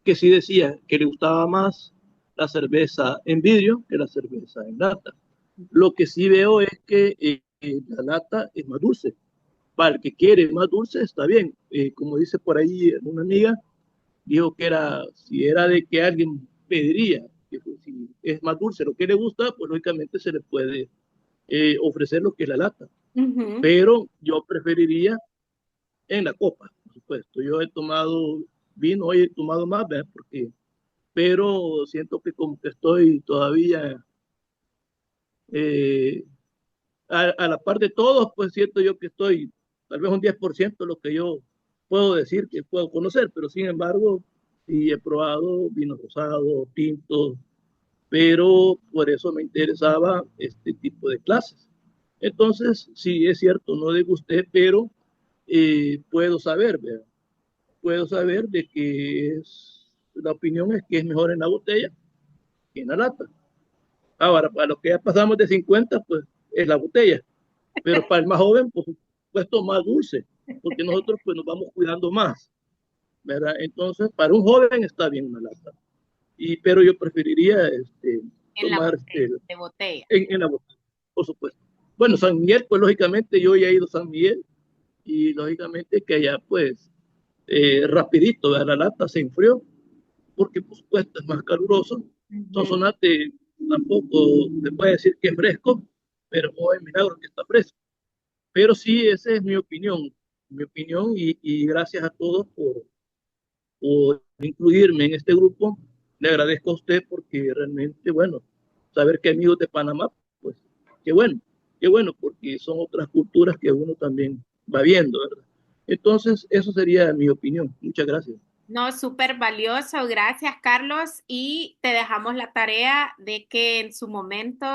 que sí decía que le gustaba más la cerveza en vidrio que la cerveza en lata. Lo que sí veo es que la lata es más dulce. Para el que quiere más dulce está bien. Como dice por ahí una amiga, dijo que era, si era de que alguien pediría, que pues, si es más dulce lo que le gusta, pues lógicamente se le puede ofrecer lo que es la lata. Pero yo preferiría en la copa, por supuesto. Yo he tomado vino, hoy he tomado más, ¿verdad? Pero siento que como que estoy todavía eh, a la par de todos, pues siento yo que estoy tal vez un 10% lo que yo puedo decir que puedo conocer, pero sin embargo, sí he probado vino rosado, tinto, pero por eso me interesaba este tipo de clases. Entonces, sí, es cierto, no degusté, pero puedo saber, ¿verdad? Puedo saber de que la opinión es que es mejor en la botella que en la lata. Ahora, para los que ya pasamos de 50, pues es la botella, pero para el más joven, pues puesto más dulce, porque nosotros pues nos vamos cuidando más, ¿verdad? Entonces, para un joven está bien una lata, pero yo preferiría En la tomar botella, de botella. en la botella, por supuesto. Bueno, San Miguel, pues lógicamente yo ya he ido a San Miguel y lógicamente que allá pues rapidito, ¿verdad? La lata se enfrió porque por supuesto es más caluroso. Sonsonate tampoco se puede decir que es fresco, pero no es milagro que está fresco. Pero sí, esa es mi opinión y gracias a todos por incluirme en este grupo. Le agradezco a usted porque realmente, bueno, saber que amigos de Panamá, pues qué bueno, porque son otras culturas que uno también va viendo, ¿verdad? Entonces, eso sería mi opinión. Muchas gracias. No, súper valioso. Gracias, Carlos. Y te dejamos la tarea de que en su momento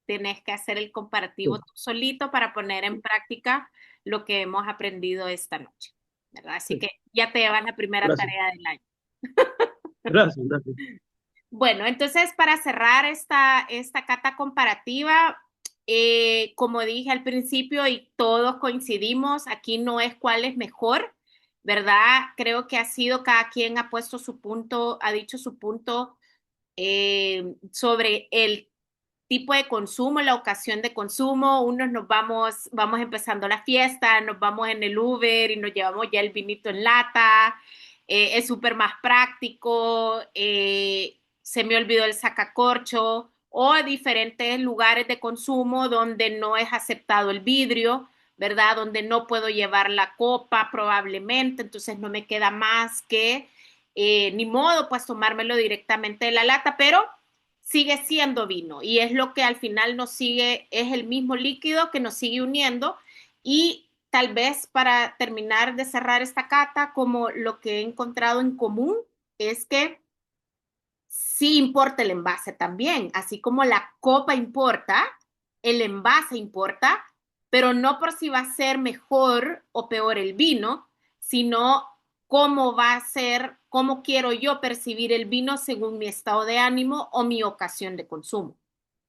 tenés que hacer el comparativo tú solito para poner en práctica lo que hemos aprendido esta noche, ¿verdad? Así Sí. que ya te llevas la primera Gracias. tarea del año. Gracias, gracias. Bueno, entonces para cerrar esta cata comparativa, como dije al principio y todos coincidimos, aquí no es cuál es mejor, ¿verdad? Creo que ha sido, cada quien ha puesto su punto, ha dicho su punto sobre el tipo de consumo, la ocasión de consumo. Unos vamos empezando la fiesta, nos vamos en el Uber y nos llevamos ya el vinito en lata, es súper más práctico, se me olvidó el sacacorcho, o diferentes lugares de consumo donde no es aceptado el vidrio, ¿verdad? Donde no puedo llevar la copa probablemente, entonces no me queda más que, ni modo, pues tomármelo directamente de la lata, pero sigue siendo vino y es lo que al final nos sigue, es el mismo líquido que nos sigue uniendo. Y tal vez para terminar de cerrar esta cata, como lo que he encontrado en común es que sí importa el envase también, así como la copa importa, el envase importa, pero no por si va a ser mejor o peor el vino, sino cómo va a ser, cómo quiero yo percibir el vino según mi estado de ánimo o mi ocasión de consumo,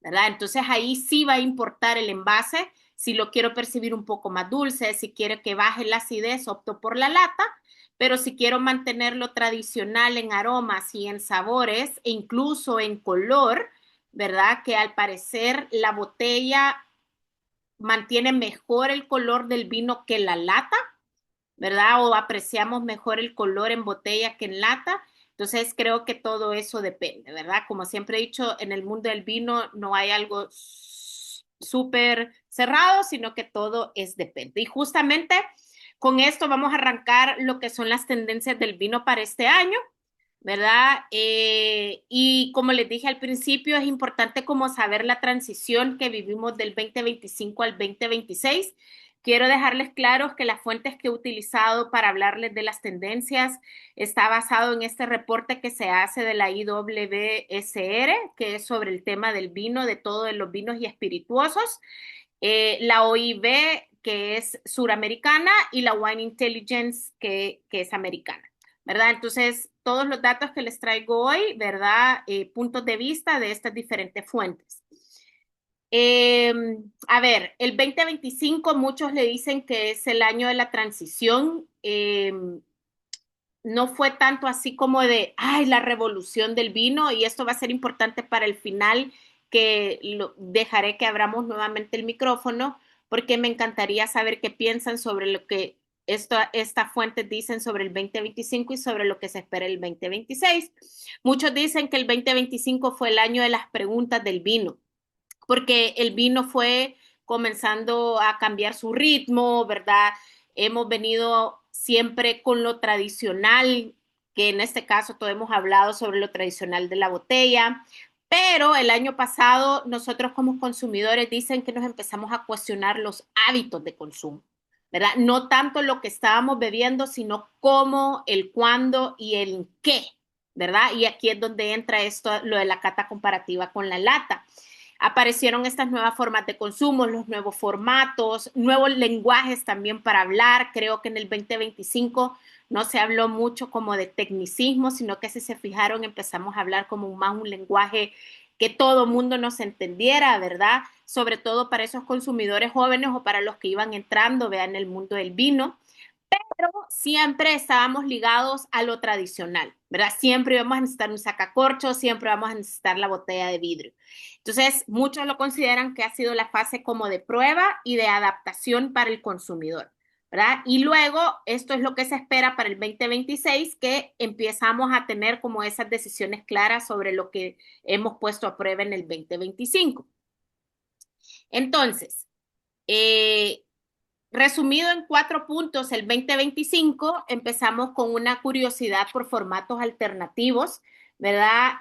¿verdad? Entonces ahí sí va a importar el envase. Si lo quiero percibir un poco más dulce, si quiero que baje la acidez, opto por la lata, pero si quiero mantenerlo tradicional en aromas y en sabores e incluso en color, ¿verdad? Que al parecer la botella mantiene mejor el color del vino que la lata, ¿verdad? O apreciamos mejor el color en botella que en lata. Entonces creo que todo eso depende, ¿verdad? Como siempre he dicho, en el mundo del vino no hay algo súper cerrado, sino que todo es depende. Y justamente con esto vamos a arrancar lo que son las tendencias del vino para este año, ¿verdad? Y como les dije al principio, es importante como saber la transición que vivimos del 2025 al 2026. Quiero dejarles claros que las fuentes que he utilizado para hablarles de las tendencias está basado en este reporte que se hace de la IWSR, que es sobre el tema del vino, de todos los vinos y espirituosos, la OIB, que es suramericana, y la Wine Intelligence, que es americana, ¿verdad? Entonces, todos los datos que les traigo hoy, ¿verdad? Puntos de vista de estas diferentes fuentes. A ver, el 2025 muchos le dicen que es el año de la transición. No fue tanto así como de, ay, la revolución del vino, y esto va a ser importante para el final, que dejaré que abramos nuevamente el micrófono, porque me encantaría saber qué piensan sobre lo que estas fuentes dicen sobre el 2025 y sobre lo que se espera el 2026. Muchos dicen que el 2025 fue el año de las preguntas del vino, porque el vino fue comenzando a cambiar su ritmo, ¿verdad? Hemos venido siempre con lo tradicional, que en este caso todos hemos hablado sobre lo tradicional de la botella, pero el año pasado nosotros como consumidores dicen que nos empezamos a cuestionar los hábitos de consumo, ¿verdad? No tanto lo que estábamos bebiendo, sino cómo, el cuándo y el qué, ¿verdad? Y aquí es donde entra esto, lo de la cata comparativa con la lata. Aparecieron estas nuevas formas de consumo, los nuevos formatos, nuevos lenguajes también para hablar. Creo que en el 2025 no se habló mucho como de tecnicismo, sino que si se fijaron empezamos a hablar como más un lenguaje que todo mundo nos entendiera, ¿verdad? Sobre todo para esos consumidores jóvenes o para los que iban entrando, vean, el mundo del vino. Pero siempre estábamos ligados a lo tradicional, ¿verdad? Siempre íbamos a necesitar un sacacorcho, siempre vamos a necesitar la botella de vidrio. Entonces, muchos lo consideran que ha sido la fase como de prueba y de adaptación para el consumidor, ¿verdad? Y luego, esto es lo que se espera para el 2026, que empezamos a tener como esas decisiones claras sobre lo que hemos puesto a prueba en el 2025. Entonces, resumido en 4 puntos, el 2025 empezamos con una curiosidad por formatos alternativos, ¿verdad?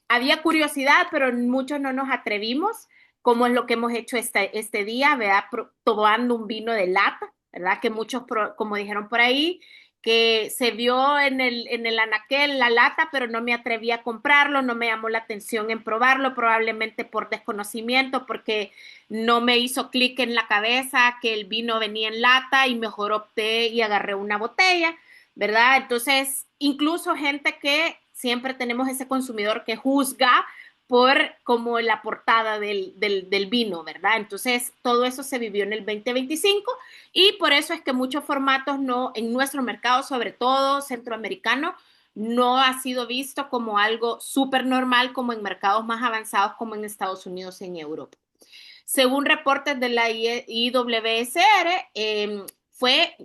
Había curiosidad, pero muchos no nos atrevimos, como es lo que hemos hecho este día, ¿verdad? Tomando un vino de lata, ¿verdad? Que muchos, como dijeron por ahí, que se vio en el anaquel, la lata, pero no me atreví a comprarlo, no me llamó la atención en probarlo, probablemente por desconocimiento, porque no me hizo clic en la cabeza que el vino venía en lata y mejor opté y agarré una botella, ¿verdad? Entonces, incluso gente que siempre tenemos ese consumidor que juzga por como la portada del vino, ¿verdad? Entonces, todo eso se vivió en el 2025 y por eso es que muchos formatos no, en nuestro mercado, sobre todo centroamericano, no ha sido visto como algo súper normal como en mercados más avanzados como en Estados Unidos y en Europa. Según reportes de la IWSR, fue,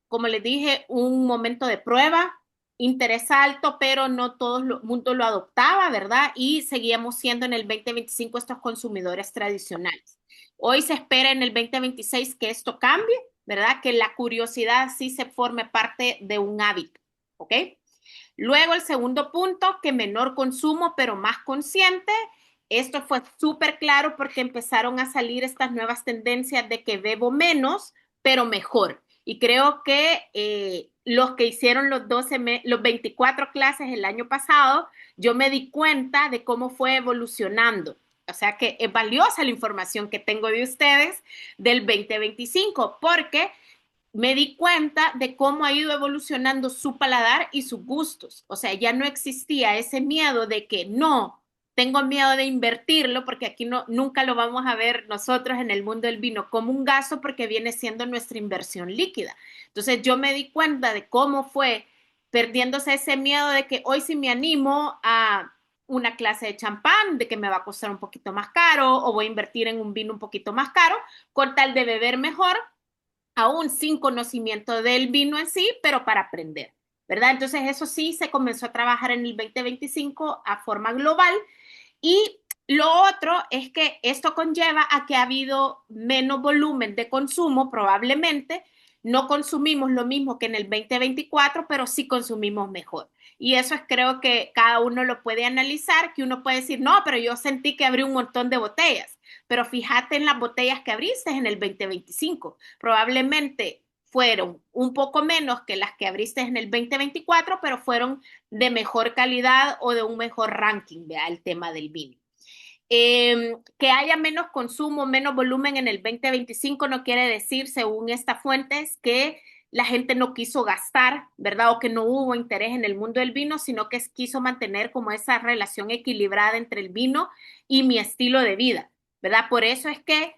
como les dije, un momento de prueba, interés alto, pero no todo el mundo lo adoptaba, ¿verdad? Y seguíamos siendo en el 2025 estos consumidores tradicionales. Hoy se espera en el 2026 que esto cambie, ¿verdad? Que la curiosidad sí se forme parte de un hábito, ¿ok? Luego el segundo punto, que menor consumo, pero más consciente. Esto fue súper claro porque empezaron a salir estas nuevas tendencias de que bebo menos, pero mejor. Y creo que los que hicieron los 24 clases el año pasado, yo me di cuenta de cómo fue evolucionando. O sea que es valiosa la información que tengo de ustedes del 2025, porque me di cuenta de cómo ha ido evolucionando su paladar y sus gustos. O sea, ya no existía ese miedo de que no, tengo miedo de invertirlo porque aquí nunca lo vamos a ver nosotros en el mundo del vino como un gasto porque viene siendo nuestra inversión líquida. Entonces yo me di cuenta de cómo fue perdiéndose ese miedo de que hoy sí me animo a una clase de champán, de que me va a costar un poquito más caro o voy a invertir en un vino un poquito más caro con tal de beber mejor, aún sin conocimiento del vino en sí, pero para aprender, ¿verdad? Entonces eso sí se comenzó a trabajar en el 2025 a forma global y lo otro es que esto conlleva a que ha habido menos volumen de consumo, probablemente. No consumimos lo mismo que en el 2024, pero sí consumimos mejor. Y eso es creo que cada uno lo puede analizar, que uno puede decir, no, pero yo sentí que abrí un montón de botellas. Pero fíjate en las botellas que abriste en el 2025. Probablemente fueron un poco menos que las que abriste en el 2024, pero fueron de mejor calidad o de un mejor ranking, vea el tema del vino. Que haya menos consumo, menos volumen en el 2025 no quiere decir, según estas fuentes, que la gente no quiso gastar, ¿verdad? O que no hubo interés en el mundo del vino, sino que quiso mantener como esa relación equilibrada entre el vino y mi estilo de vida, ¿verdad? Por eso es que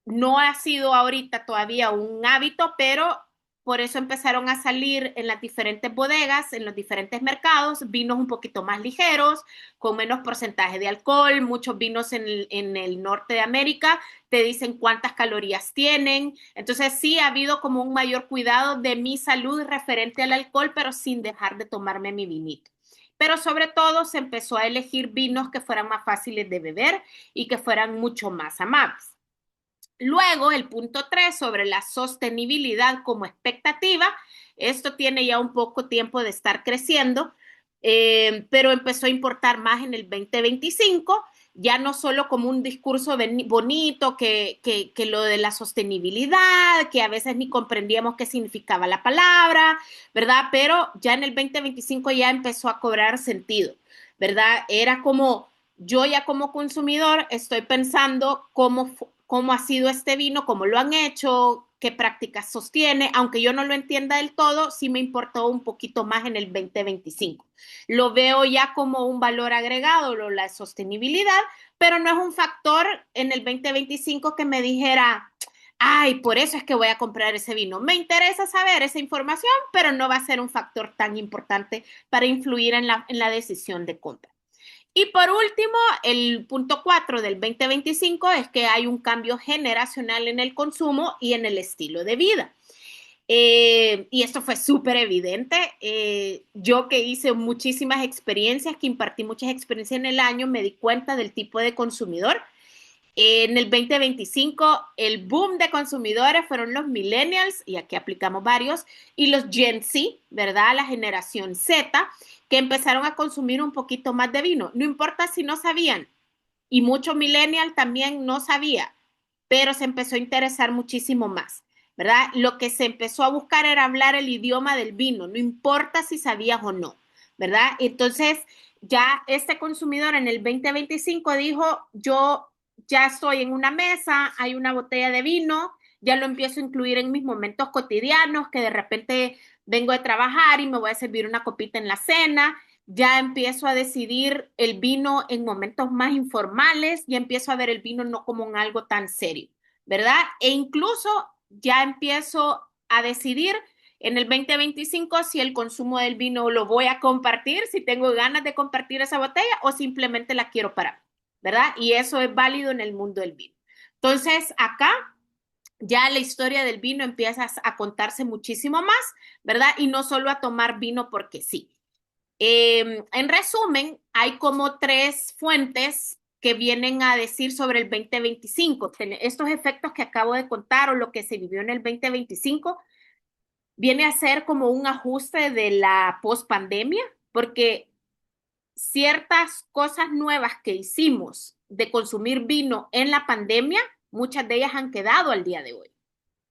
no ha sido ahorita todavía un hábito, pero por eso empezaron a salir en las diferentes bodegas, en los diferentes mercados, vinos un poquito más ligeros, con menos porcentaje de alcohol. Muchos vinos en el norte de América te dicen cuántas calorías tienen. Entonces sí ha habido como un mayor cuidado de mi salud referente al alcohol, pero sin dejar de tomarme mi vinito. Pero sobre todo se empezó a elegir vinos que fueran más fáciles de beber y que fueran mucho más amables. Luego, el punto 3 sobre la sostenibilidad como expectativa. Esto tiene ya un poco tiempo de estar creciendo, pero empezó a importar más en el 2025, ya no solo como un discurso bonito que lo de la sostenibilidad, que a veces ni comprendíamos qué significaba la palabra, ¿verdad? Pero ya en el 2025 ya empezó a cobrar sentido, ¿verdad? Era como, yo ya como consumidor estoy pensando cómo ha sido este vino, cómo lo han hecho, qué prácticas sostiene, aunque yo no lo entienda del todo, sí me importó un poquito más en el 2025. Lo veo ya como un valor agregado, la sostenibilidad, pero no es un factor en el 2025 que me dijera, ay, por eso es que voy a comprar ese vino. Me interesa saber esa información, pero no va a ser un factor tan importante para influir en la decisión de compra. Y por último, el punto 4 del 2025 es que hay un cambio generacional en el consumo y en el estilo de vida. Y esto fue súper evidente. Yo que hice muchísimas experiencias, que impartí muchas experiencias en el año, me di cuenta del tipo de consumidor. En el 2025, el boom de consumidores fueron los millennials, y aquí aplicamos varios, y los Gen Z, ¿verdad? La generación Z, que empezaron a consumir un poquito más de vino. No importa si no sabían, y muchos millennials también no sabía, pero se empezó a interesar muchísimo más, ¿verdad? Lo que se empezó a buscar era hablar el idioma del vino, no importa si sabías o no, ¿verdad? Entonces, ya este consumidor en el 2025 dijo, yo ya estoy en una mesa, hay una botella de vino, ya lo empiezo a incluir en mis momentos cotidianos, que de repente vengo de trabajar y me voy a servir una copita en la cena, ya empiezo a decidir el vino en momentos más informales, ya empiezo a ver el vino no como un algo tan serio, ¿verdad? E incluso ya empiezo a decidir en el 2025 si el consumo del vino lo voy a compartir, si tengo ganas de compartir esa botella o simplemente la quiero para mí, ¿verdad? Y eso es válido en el mundo del vino. Entonces, acá ya la historia del vino empieza a contarse muchísimo más, ¿verdad? Y no solo a tomar vino porque sí. En resumen, hay como 3 fuentes que vienen a decir sobre el 2025. Estos efectos que acabo de contar o lo que se vivió en el 2025 viene a ser como un ajuste de la pospandemia, porque ciertas cosas nuevas que hicimos de consumir vino en la pandemia, muchas de ellas han quedado al día de hoy,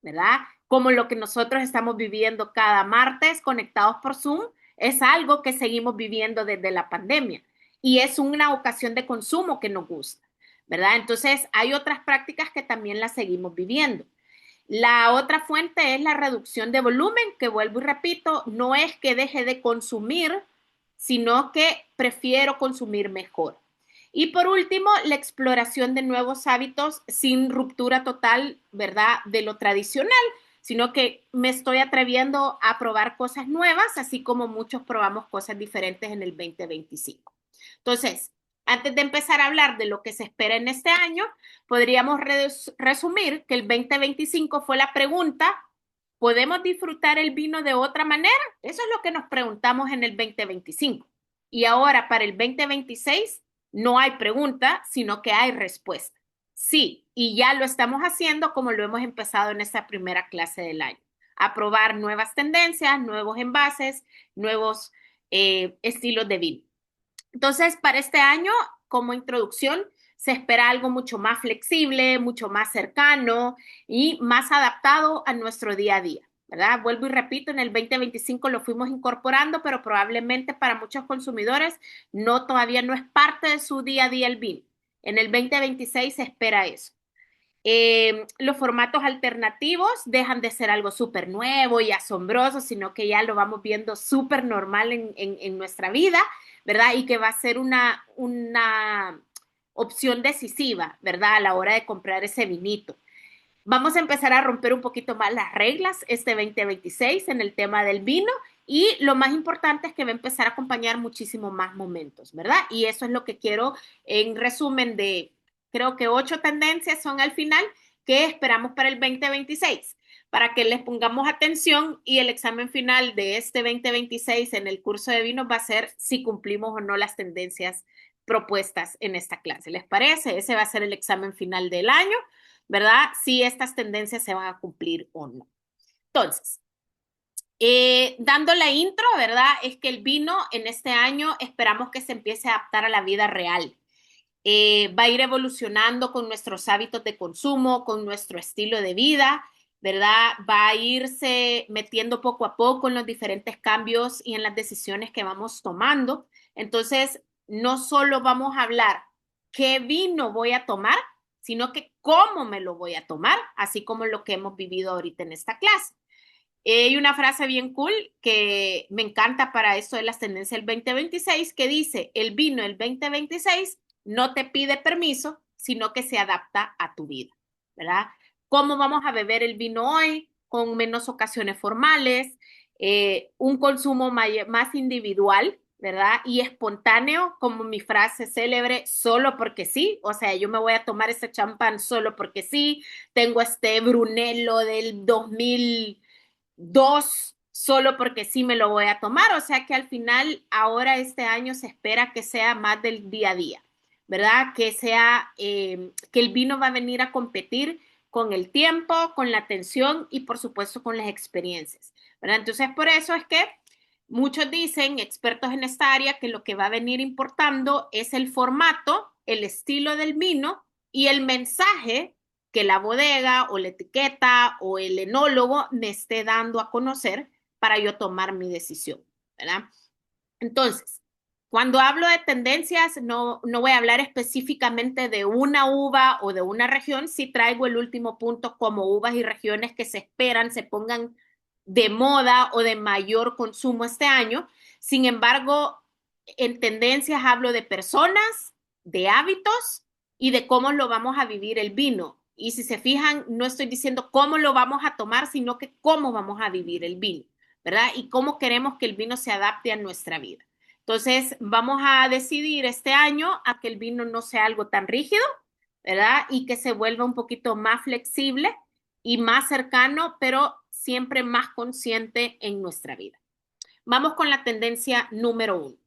¿verdad? Como lo que nosotros estamos viviendo cada martes conectados por Zoom, es algo que seguimos viviendo desde la pandemia y es una ocasión de consumo que nos gusta, ¿verdad? Entonces, hay otras prácticas que también las seguimos viviendo. La otra fuente es la reducción de volumen, que vuelvo y repito, no es que deje de consumir, sino que prefiero consumir mejor. Y por último, la exploración de nuevos hábitos sin ruptura total, ¿verdad?, de lo tradicional, sino que me estoy atreviendo a probar cosas nuevas, así como muchos probamos cosas diferentes en el 2025. Entonces, antes de empezar a hablar de lo que se espera en este año, podríamos resumir que el 2025 fue la pregunta: ¿podemos disfrutar el vino de otra manera? Eso es lo que nos preguntamos en el 2025. Y ahora, para el 2026, no hay pregunta, sino que hay respuesta. Sí, y ya lo estamos haciendo como lo hemos empezado en esta primera clase del año. A probar nuevas tendencias, nuevos envases, nuevos estilos de vino. Entonces, para este año, como introducción, se espera algo mucho más flexible, mucho más cercano y más adaptado a nuestro día a día, ¿verdad? Vuelvo y repito, en el 2025 lo fuimos incorporando, pero probablemente para muchos consumidores todavía no es parte de su día a día el vino. En el 2026 se espera eso. Los formatos alternativos dejan de ser algo súper nuevo y asombroso, sino que ya lo vamos viendo súper normal en nuestra vida, ¿verdad? Y que va a ser una opción decisiva, ¿verdad? A la hora de comprar ese vinito. Vamos a empezar a romper un poquito más las reglas este 2026 en el tema del vino, y lo más importante es que va a empezar a acompañar muchísimo más momentos, ¿verdad? Y eso es lo que quiero en resumen de, creo que 8 tendencias son al final que esperamos para el 2026, para que les pongamos atención, y el examen final de este 2026 en el curso de vinos va a ser si cumplimos o no las tendencias propuestas en esta clase. ¿Les parece? Ese va a ser el examen final del año, ¿verdad? Si estas tendencias se van a cumplir o no. Entonces, dando la intro, ¿verdad? Es que el vino en este año esperamos que se empiece a adaptar a la vida real. Va a ir evolucionando con nuestros hábitos de consumo, con nuestro estilo de vida, ¿verdad? Va a irse metiendo poco a poco en los diferentes cambios y en las decisiones que vamos tomando. Entonces, no solo vamos a hablar qué vino voy a tomar, sino que cómo me lo voy a tomar, así como lo que hemos vivido ahorita en esta clase. Hay una frase bien cool que me encanta para esto de las tendencias del 2026 que dice: el vino del 2026 no te pide permiso, sino que se adapta a tu vida, ¿verdad? ¿Cómo vamos a beber el vino hoy? Con menos ocasiones formales, un consumo más individual, ¿verdad? Y espontáneo, como mi frase célebre, solo porque sí. O sea, yo me voy a tomar ese champán solo porque sí. Tengo este Brunello del 2002 solo porque sí me lo voy a tomar. O sea que al final, ahora este año se espera que sea más del día a día, ¿verdad? Que sea, que el vino va a venir a competir con el tiempo, con la atención y por supuesto con las experiencias, ¿verdad? Entonces, por eso es que muchos dicen, expertos en esta área, que lo que va a venir importando es el formato, el estilo del vino y el mensaje que la bodega o la etiqueta o el enólogo me esté dando a conocer para yo tomar mi decisión, ¿verdad? Entonces, cuando hablo de tendencias, no voy a hablar específicamente de una uva o de una región. Sí traigo el último punto como uvas y regiones que se esperan se pongan de moda o de mayor consumo este año. Sin embargo, en tendencias hablo de personas, de hábitos y de cómo lo vamos a vivir el vino. Y si se fijan, no estoy diciendo cómo lo vamos a tomar, sino que cómo vamos a vivir el vino, ¿verdad? Y cómo queremos que el vino se adapte a nuestra vida. Entonces, vamos a decidir este año a que el vino no sea algo tan rígido, ¿verdad? Y que se vuelva un poquito más flexible y más cercano, pero siempre más consciente en nuestra vida. Vamos con la tendencia número 1.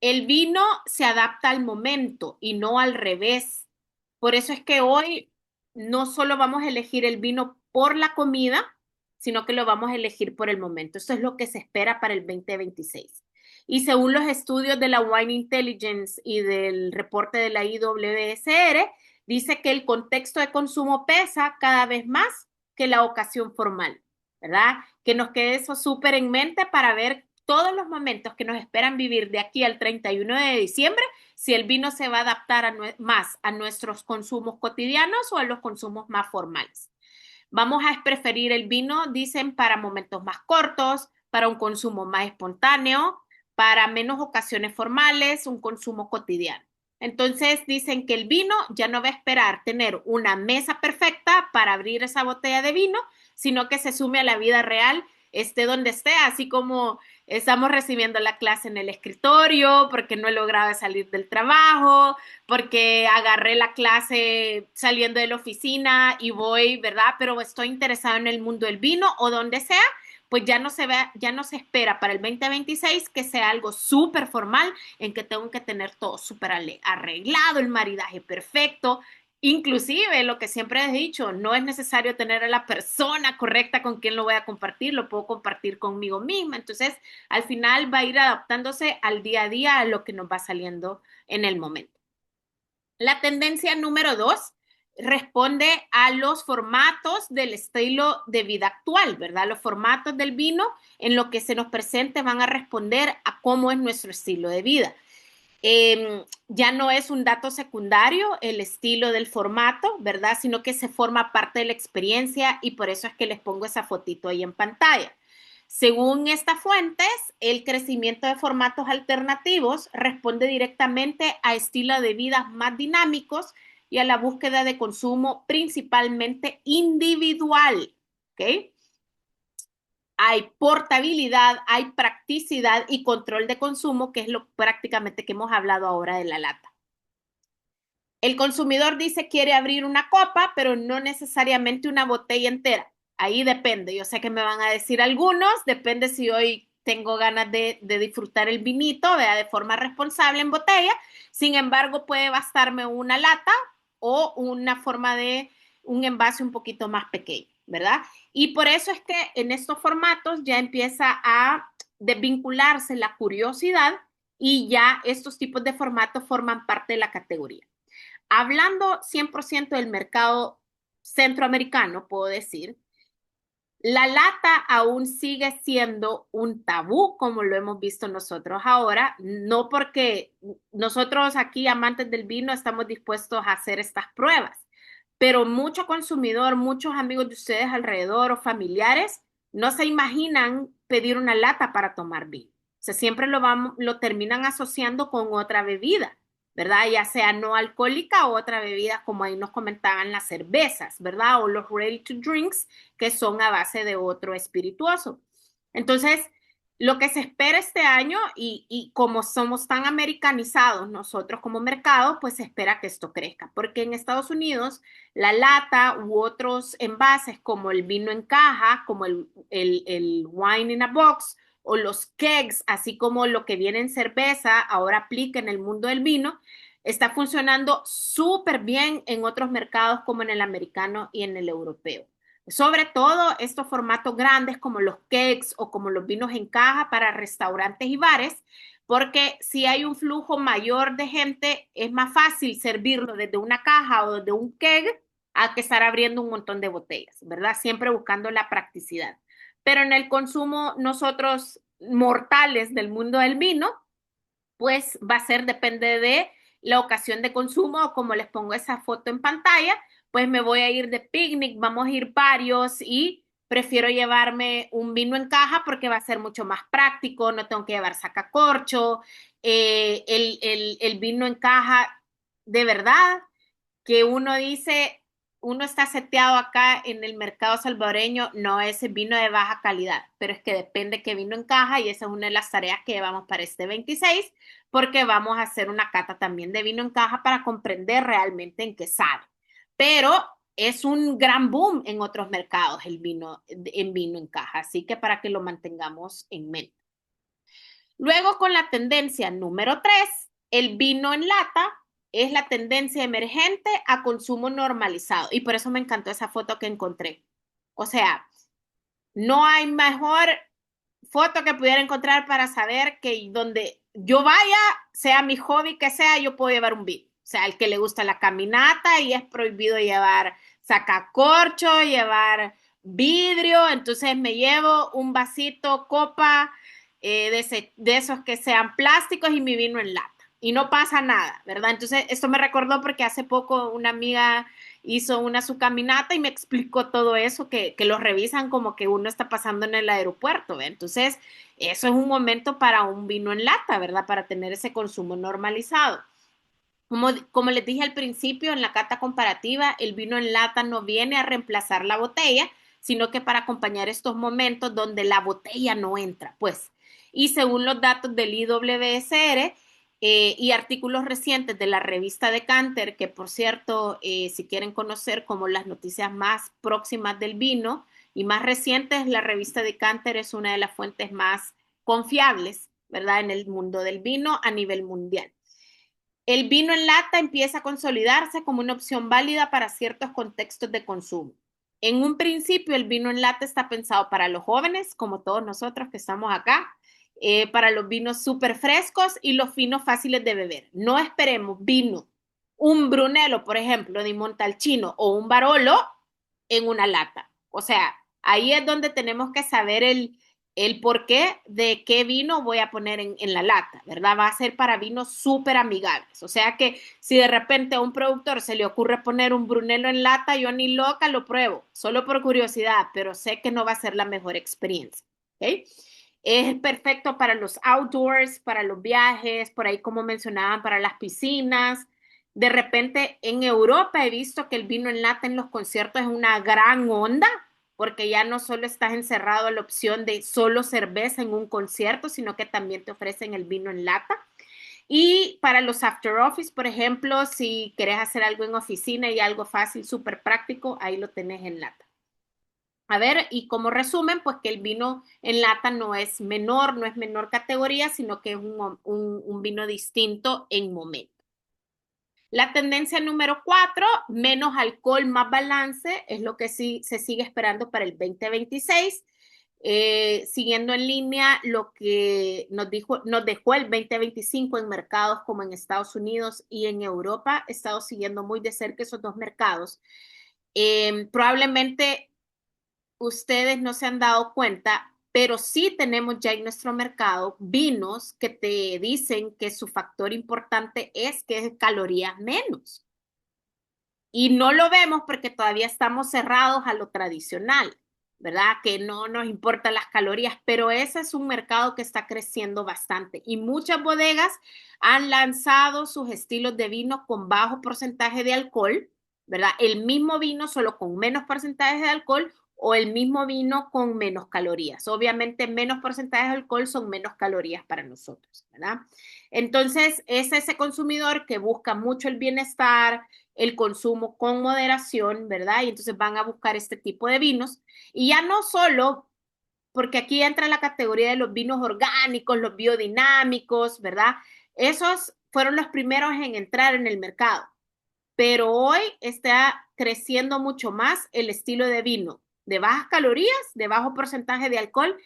El vino se adapta al momento y no al revés. Por eso es que hoy no solo vamos a elegir el vino por la comida, sino que lo vamos a elegir por el momento. Esto es lo que se espera para el 2026. Y según los estudios de la Wine Intelligence y del reporte de la IWSR, dice que el contexto de consumo pesa cada vez más que la ocasión formal, ¿verdad? Que nos quede eso súper en mente para ver todos los momentos que nos esperan vivir de aquí al 31 de diciembre, si el vino se va a adaptar más a nuestros consumos cotidianos o a los consumos más formales. Vamos a preferir el vino, dicen, para momentos más cortos, para un consumo más espontáneo, para menos ocasiones formales, un consumo cotidiano. Entonces dicen que el vino ya no va a esperar tener una mesa perfecta para abrir esa botella de vino, sino que se sume a la vida real, esté donde esté, así como estamos recibiendo la clase en el escritorio, porque no he logrado salir del trabajo, porque agarré la clase saliendo de la oficina y voy, ¿verdad? Pero estoy interesado en el mundo del vino o donde sea, pues ya no se ve, ya no se espera para el 2026 que sea algo súper formal en que tengo que tener todo súper arreglado, el maridaje perfecto. Inclusive, lo que siempre he dicho, no es necesario tener a la persona correcta con quien lo voy a compartir, lo puedo compartir conmigo misma. Entonces, al final va a ir adaptándose al día a día a lo que nos va saliendo en el momento. La tendencia número 2 responde a los formatos del estilo de vida actual, ¿verdad? Los formatos del vino en lo que se nos presente van a responder a cómo es nuestro estilo de vida. Ya no es un dato secundario el estilo del formato, ¿verdad? Sino que se forma parte de la experiencia y por eso es que les pongo esa fotito ahí en pantalla. Según estas fuentes, el crecimiento de formatos alternativos responde directamente a estilos de vida más dinámicos y a la búsqueda de consumo principalmente individual, ¿ok? Hay portabilidad, hay practicidad y control de consumo, que es lo prácticamente que hemos hablado ahora de la lata. El consumidor dice quiere abrir una copa, pero no necesariamente una botella entera. Ahí depende. Yo sé que me van a decir algunos, depende si hoy tengo ganas de disfrutar el vinito, vea, de forma responsable en botella. Sin embargo, puede bastarme una lata o una forma de un envase un poquito más pequeño, ¿verdad? Y por eso es que en estos formatos ya empieza a desvincularse la curiosidad y ya estos tipos de formatos forman parte de la categoría. Hablando 100% del mercado centroamericano, puedo decir, la lata aún sigue siendo un tabú, como lo hemos visto nosotros ahora, no porque nosotros aquí, amantes del vino, estamos dispuestos a hacer estas pruebas, pero mucho consumidor, muchos amigos de ustedes alrededor o familiares no se imaginan pedir una lata para tomar vino. O sea, siempre lo terminan asociando con otra bebida, ¿verdad? Ya sea no alcohólica o otra bebida, como ahí nos comentaban las cervezas, ¿verdad? O los ready to drinks, que son a base de otro espirituoso. Entonces, lo que se espera este año y como somos tan americanizados nosotros como mercado, pues se espera que esto crezca, porque en Estados Unidos la lata u otros envases como el vino en caja, como el wine in a box o los kegs, así como lo que viene en cerveza, ahora aplica en el mundo del vino, está funcionando súper bien en otros mercados como en el americano y en el europeo. Sobre todo estos formatos grandes como los cakes o como los vinos en caja para restaurantes y bares, porque si hay un flujo mayor de gente, es más fácil servirlo desde una caja o desde un keg a que estar abriendo un montón de botellas, ¿verdad? Siempre buscando la practicidad. Pero en el consumo, nosotros mortales del mundo del vino, pues va a ser, depende de la ocasión de consumo, o como les pongo esa foto en pantalla, pues me voy a ir de picnic, vamos a ir varios y prefiero llevarme un vino en caja porque va a ser mucho más práctico, no tengo que llevar sacacorcho, el vino en caja, de verdad, que uno dice, uno está seteado acá en el mercado salvadoreño, no es vino de baja calidad, pero es que depende qué vino en caja y esa es una de las tareas que llevamos para este 26, porque vamos a hacer una cata también de vino en caja para comprender realmente en qué sabe. Pero es un gran boom en otros mercados el vino en caja, así que para que lo mantengamos en mente. Luego con la tendencia número 3, el vino en lata es la tendencia emergente a consumo normalizado. Y por eso me encantó esa foto que encontré. O sea, no hay mejor foto que pudiera encontrar para saber que donde yo vaya, sea mi hobby que sea, yo puedo llevar un vino. O sea, al que le gusta la caminata y es prohibido llevar sacacorcho, llevar vidrio, entonces me llevo un vasito, copa, de esos que sean plásticos y mi vino en lata. Y no pasa nada, ¿verdad? Entonces, esto me recordó porque hace poco una amiga hizo su caminata y me explicó todo eso, que lo revisan como que uno está pasando en el aeropuerto, ¿ve? Entonces, eso es un momento para un vino en lata, ¿verdad? Para tener ese consumo normalizado. Como les dije al principio, en la cata comparativa, el vino en lata no viene a reemplazar la botella, sino que para acompañar estos momentos donde la botella no entra, pues. Y según los datos del IWSR y artículos recientes de la revista Decanter, que por cierto, si quieren conocer como las noticias más próximas del vino y más recientes, la revista Decanter es una de las fuentes más confiables, ¿verdad?, en el mundo del vino a nivel mundial. El vino en lata empieza a consolidarse como una opción válida para ciertos contextos de consumo. En un principio, el vino en lata está pensado para los jóvenes, como todos nosotros que estamos acá, para los vinos súper frescos y los vinos fáciles de beber. No esperemos vino, un Brunello, por ejemplo, de Montalcino o un Barolo en una lata. O sea, ahí es donde tenemos que saber el porqué de qué vino voy a poner en la lata, ¿verdad? Va a ser para vinos súper amigables. O sea que si de repente a un productor se le ocurre poner un Brunello en lata, yo ni loca lo pruebo, solo por curiosidad, pero sé que no va a ser la mejor experiencia. ¿Okay? Es perfecto para los outdoors, para los viajes, por ahí como mencionaban, para las piscinas. De repente en Europa he visto que el vino en lata en los conciertos es una gran onda, porque ya no solo estás encerrado a la opción de solo cerveza en un concierto, sino que también te ofrecen el vino en lata. Y para los after office, por ejemplo, si querés hacer algo en oficina y algo fácil, súper práctico, ahí lo tenés en lata. A ver, y como resumen, pues que el vino en lata no es menor categoría, sino que es un vino distinto en momento. La tendencia número 4, menos alcohol, más balance, es lo que sí se sigue esperando para el 2026. Siguiendo en línea lo que nos dejó el 2025 en mercados como en Estados Unidos y en Europa. He estado siguiendo muy de cerca esos dos mercados. Probablemente ustedes no se han dado cuenta, pero sí tenemos ya en nuestro mercado vinos que te dicen que su factor importante es que es calorías menos. Y no lo vemos porque todavía estamos cerrados a lo tradicional, ¿verdad? Que no nos importan las calorías, pero ese es un mercado que está creciendo bastante. Y muchas bodegas han lanzado sus estilos de vino con bajo porcentaje de alcohol, ¿verdad? El mismo vino solo con menos porcentaje de alcohol o el mismo vino con menos calorías. Obviamente menos porcentaje de alcohol son menos calorías para nosotros, ¿verdad? Entonces es ese consumidor que busca mucho el bienestar, el consumo con moderación, ¿verdad? Y entonces van a buscar este tipo de vinos. Y ya no solo, porque aquí entra la categoría de los vinos orgánicos, los biodinámicos, ¿verdad? Esos fueron los primeros en entrar en el mercado. Pero hoy está creciendo mucho más el estilo de vino de bajas calorías, de bajo porcentaje de alcohol,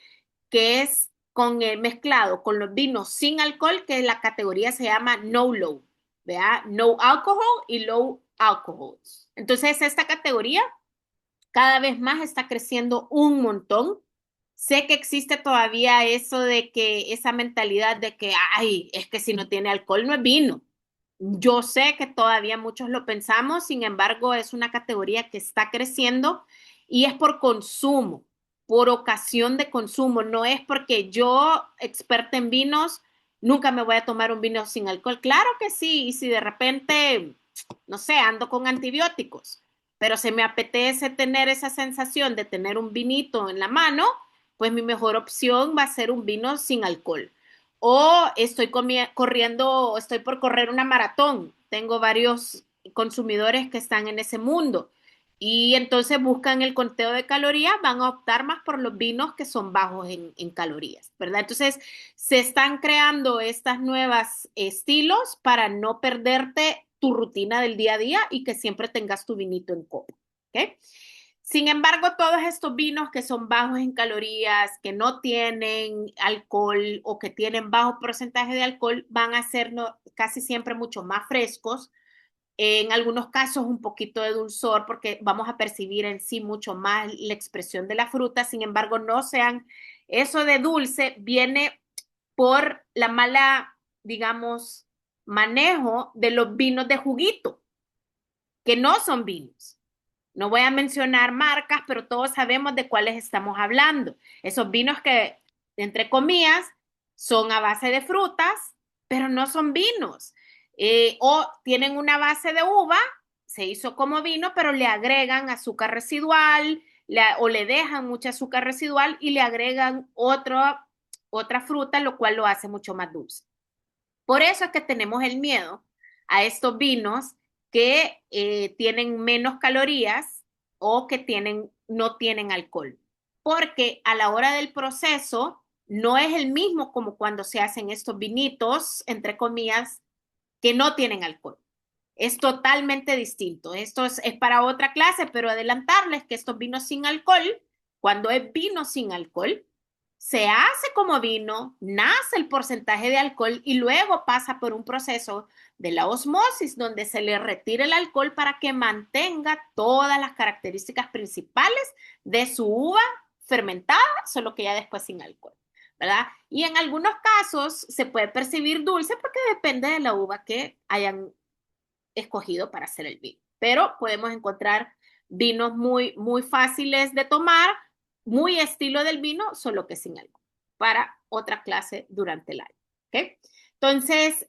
que es mezclado con los vinos sin alcohol, que la categoría se llama no low, ¿verdad? No alcohol y low alcohol. Entonces, esta categoría cada vez más está creciendo un montón. Sé que existe todavía eso de que esa mentalidad de que, ay, es que si no tiene alcohol no es vino. Yo sé que todavía muchos lo pensamos, sin embargo, es una categoría que está creciendo y es por consumo, por ocasión de consumo. No es porque yo, experta en vinos, nunca me voy a tomar un vino sin alcohol. Claro que sí, y si de repente, no sé, ando con antibióticos, pero se me apetece tener esa sensación de tener un vinito en la mano, pues mi mejor opción va a ser un vino sin alcohol. O estoy corriendo, estoy por correr una maratón. Tengo varios consumidores que están en ese mundo y entonces buscan el conteo de calorías, van a optar más por los vinos que son bajos en calorías, ¿verdad? Entonces se están creando estas nuevas estilos para no perderte tu rutina del día a día y que siempre tengas tu vinito en copa, ¿ok? Sin embargo, todos estos vinos que son bajos en calorías, que no tienen alcohol o que tienen bajo porcentaje de alcohol, van a ser casi siempre mucho más frescos. En algunos casos un poquito de dulzor porque vamos a percibir en sí mucho más la expresión de la fruta. Sin embargo, no sean, eso de dulce viene por la mala, digamos, manejo de los vinos de juguito, que no son vinos. No voy a mencionar marcas, pero todos sabemos de cuáles estamos hablando. Esos vinos que, entre comillas, son a base de frutas, pero no son vinos. O tienen una base de uva, se hizo como vino, pero le agregan azúcar residual o le dejan mucha azúcar residual y le agregan otra fruta, lo cual lo hace mucho más dulce. Por eso es que tenemos el miedo a estos vinos que tienen menos calorías o que no tienen alcohol. Porque a la hora del proceso no es el mismo como cuando se hacen estos vinitos, entre comillas, que no tienen alcohol. Es totalmente distinto. Esto es para otra clase, pero adelantarles que estos vinos sin alcohol, cuando es vino sin alcohol, se hace como vino, nace el porcentaje de alcohol y luego pasa por un proceso de la osmosis donde se le retira el alcohol para que mantenga todas las características principales de su uva fermentada, solo que ya después sin alcohol, ¿verdad? Y en algunos casos se puede percibir dulce porque depende de la uva que hayan escogido para hacer el vino. Pero podemos encontrar vinos muy, muy fáciles de tomar, muy estilo del vino, solo que sin alcohol, para otra clase durante el año. ¿Okay? Entonces,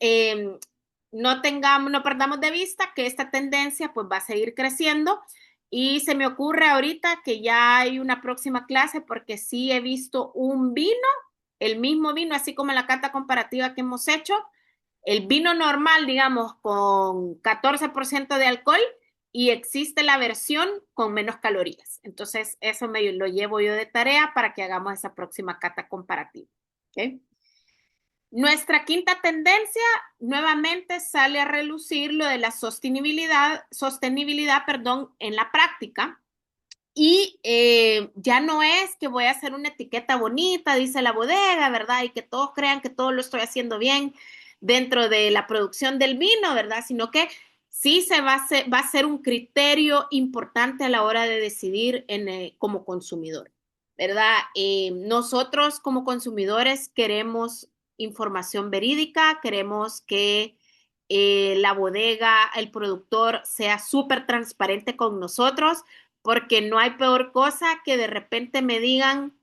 no perdamos de vista que esta tendencia pues va a seguir creciendo y se me ocurre ahorita que ya hay una próxima clase porque sí he visto un vino, el mismo vino, así como en la cata comparativa que hemos hecho, el vino normal, digamos, con 14% de alcohol y existe la versión con menos calorías. Entonces, eso me lo llevo yo de tarea para que hagamos esa próxima cata comparativa. ¿Okay? Nuestra quinta tendencia nuevamente sale a relucir lo de la sostenibilidad, en la práctica. Y ya no es que voy a hacer una etiqueta bonita, dice la bodega, ¿verdad? Y que todos crean que todo lo estoy haciendo bien dentro de la producción del vino, ¿verdad? Sino que sí va a ser un criterio importante a la hora de decidir como consumidor, ¿verdad? Nosotros como consumidores queremos información verídica, queremos que la bodega, el productor sea súper transparente con nosotros, porque no hay peor cosa que de repente me digan,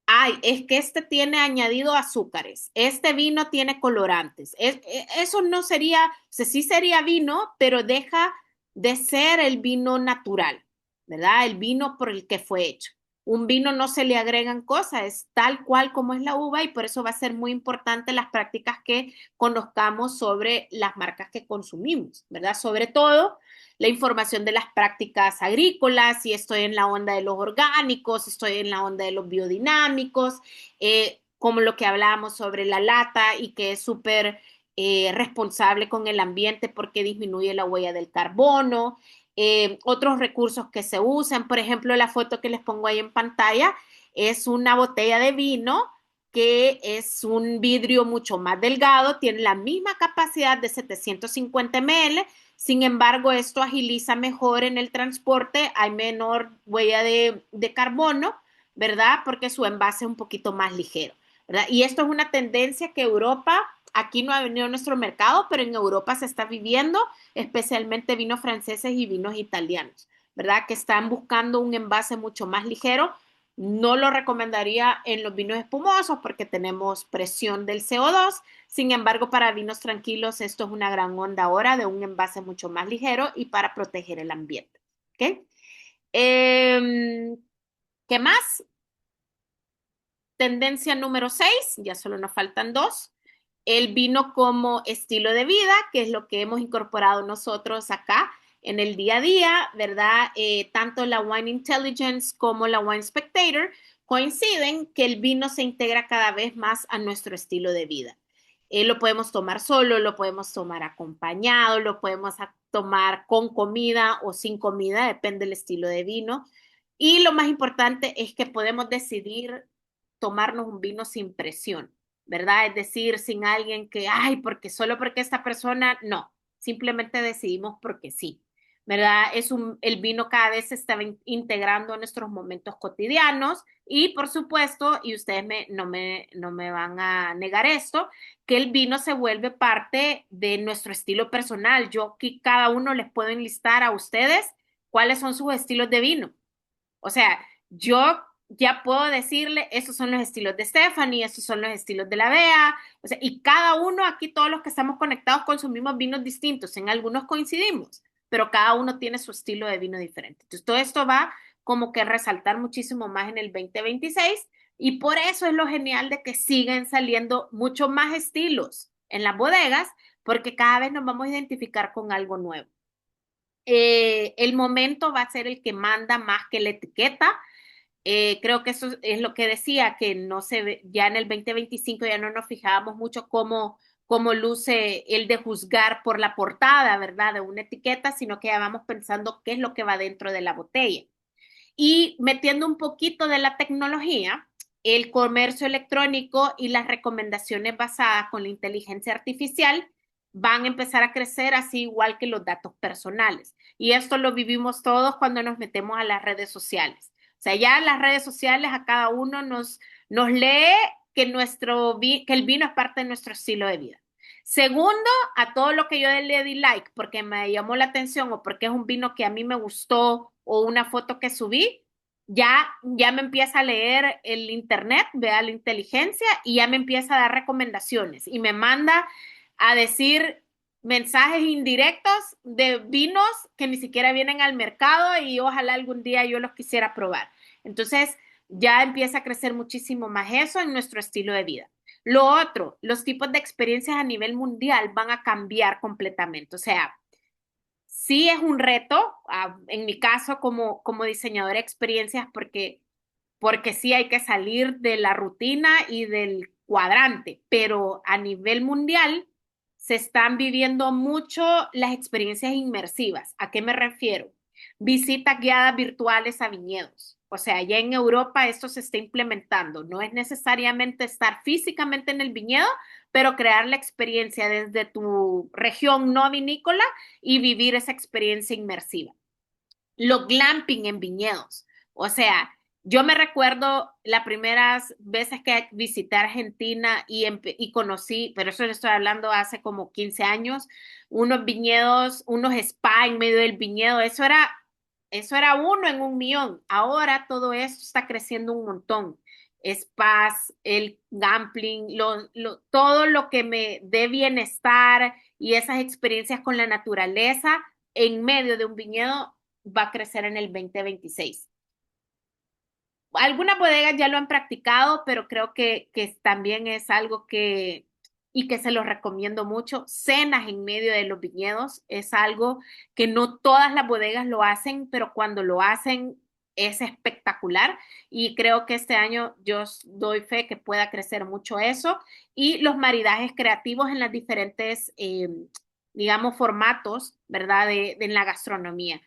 ay, es que este tiene añadido azúcares, este vino tiene colorantes. Eso no sería, o sea, sí sería vino, pero deja de ser el vino natural, ¿verdad? El vino por el que fue hecho. Un vino no se le agregan cosas, es tal cual como es la uva y por eso va a ser muy importante las prácticas que conozcamos sobre las marcas que consumimos, ¿verdad? Sobre todo la información de las prácticas agrícolas, si estoy en la onda de los orgánicos, estoy en la onda de los biodinámicos, como lo que hablábamos sobre la lata y que es súper responsable con el ambiente porque disminuye la huella del carbono, otros recursos que se usan, por ejemplo, la foto que les pongo ahí en pantalla es una botella de vino que es un vidrio mucho más delgado, tiene la misma capacidad de 750 ml, sin embargo, esto agiliza mejor en el transporte, hay menor huella de carbono, ¿verdad? Porque su envase es un poquito más ligero, ¿verdad? Y esto es una tendencia que Europa, aquí no ha venido a nuestro mercado, pero en Europa se está viviendo, especialmente vinos franceses y vinos italianos, ¿verdad? Que están buscando un envase mucho más ligero. No lo recomendaría en los vinos espumosos porque tenemos presión del CO2. Sin embargo, para vinos tranquilos, esto es una gran onda ahora de un envase mucho más ligero y para proteger el ambiente. ¿Okay? ¿Qué más? Tendencia número 6, ya solo nos faltan 2. El vino como estilo de vida, que es lo que hemos incorporado nosotros acá en el día a día, ¿verdad? Tanto la Wine Intelligence como la Wine Spectator coinciden que el vino se integra cada vez más a nuestro estilo de vida. Lo podemos tomar solo, lo podemos tomar acompañado, lo podemos tomar con comida o sin comida, depende del estilo de vino. Y lo más importante es que podemos decidir tomarnos un vino sin presión, ¿verdad? Es decir, sin alguien que, ay, porque solo porque esta persona, no, simplemente decidimos porque sí, ¿verdad? El vino cada vez se está integrando a nuestros momentos cotidianos y por supuesto, y ustedes no me van a negar esto, que el vino se vuelve parte de nuestro estilo personal. Yo aquí cada uno les puedo enlistar a ustedes cuáles son sus estilos de vino. O sea, yo ya puedo decirle, esos son los estilos de Stephanie, esos son los estilos de la Bea, o sea, y cada uno aquí, todos los que estamos conectados, consumimos vinos distintos, en algunos coincidimos, pero cada uno tiene su estilo de vino diferente. Entonces, todo esto va como que a resaltar muchísimo más en el 2026 y por eso es lo genial de que siguen saliendo mucho más estilos en las bodegas, porque cada vez nos vamos a identificar con algo nuevo. El momento va a ser el que manda más que la etiqueta. Creo que eso es lo que decía, que no se ve, ya en el 2025 ya no nos fijábamos mucho cómo luce el de juzgar por la portada, ¿verdad? De una etiqueta, sino que ya vamos pensando qué es lo que va dentro de la botella. Y metiendo un poquito de la tecnología, el comercio electrónico y las recomendaciones basadas con la inteligencia artificial van a empezar a crecer así igual que los datos personales. Y esto lo vivimos todos cuando nos metemos a las redes sociales. O sea, ya las redes sociales a cada uno nos lee que, que el vino es parte de nuestro estilo de vida. Segundo, a todo lo que yo le di like porque me llamó la atención o porque es un vino que a mí me gustó o una foto que subí, ya me empieza a leer el internet, vea la inteligencia y ya me empieza a dar recomendaciones y me manda a decir mensajes indirectos de vinos que ni siquiera vienen al mercado y ojalá algún día yo los quisiera probar. Entonces ya empieza a crecer muchísimo más eso en nuestro estilo de vida. Lo otro, los tipos de experiencias a nivel mundial van a cambiar completamente. O sea, sí es un reto, en mi caso como diseñadora de experiencias, porque sí hay que salir de la rutina y del cuadrante, pero a nivel mundial se están viviendo mucho las experiencias inmersivas. ¿A qué me refiero? Visitas guiadas virtuales a viñedos. O sea, ya en Europa esto se está implementando. No es necesariamente estar físicamente en el viñedo, pero crear la experiencia desde tu región no vinícola y vivir esa experiencia inmersiva. Los glamping en viñedos. O sea, yo me recuerdo las primeras veces que visité Argentina y conocí, pero eso le estoy hablando hace como 15 años, unos viñedos, unos spa en medio del viñedo. Eso era uno en un millón. Ahora todo esto está creciendo un montón. Spas, el gambling, todo lo que me dé bienestar y esas experiencias con la naturaleza en medio de un viñedo va a crecer en el 2026. Algunas bodegas ya lo han practicado, pero creo que también es algo y que se los recomiendo mucho. Cenas en medio de los viñedos es algo que no todas las bodegas lo hacen, pero cuando lo hacen es espectacular y creo que este año yo doy fe que pueda crecer mucho eso y los maridajes creativos en las diferentes, digamos, formatos, ¿verdad? En la gastronomía.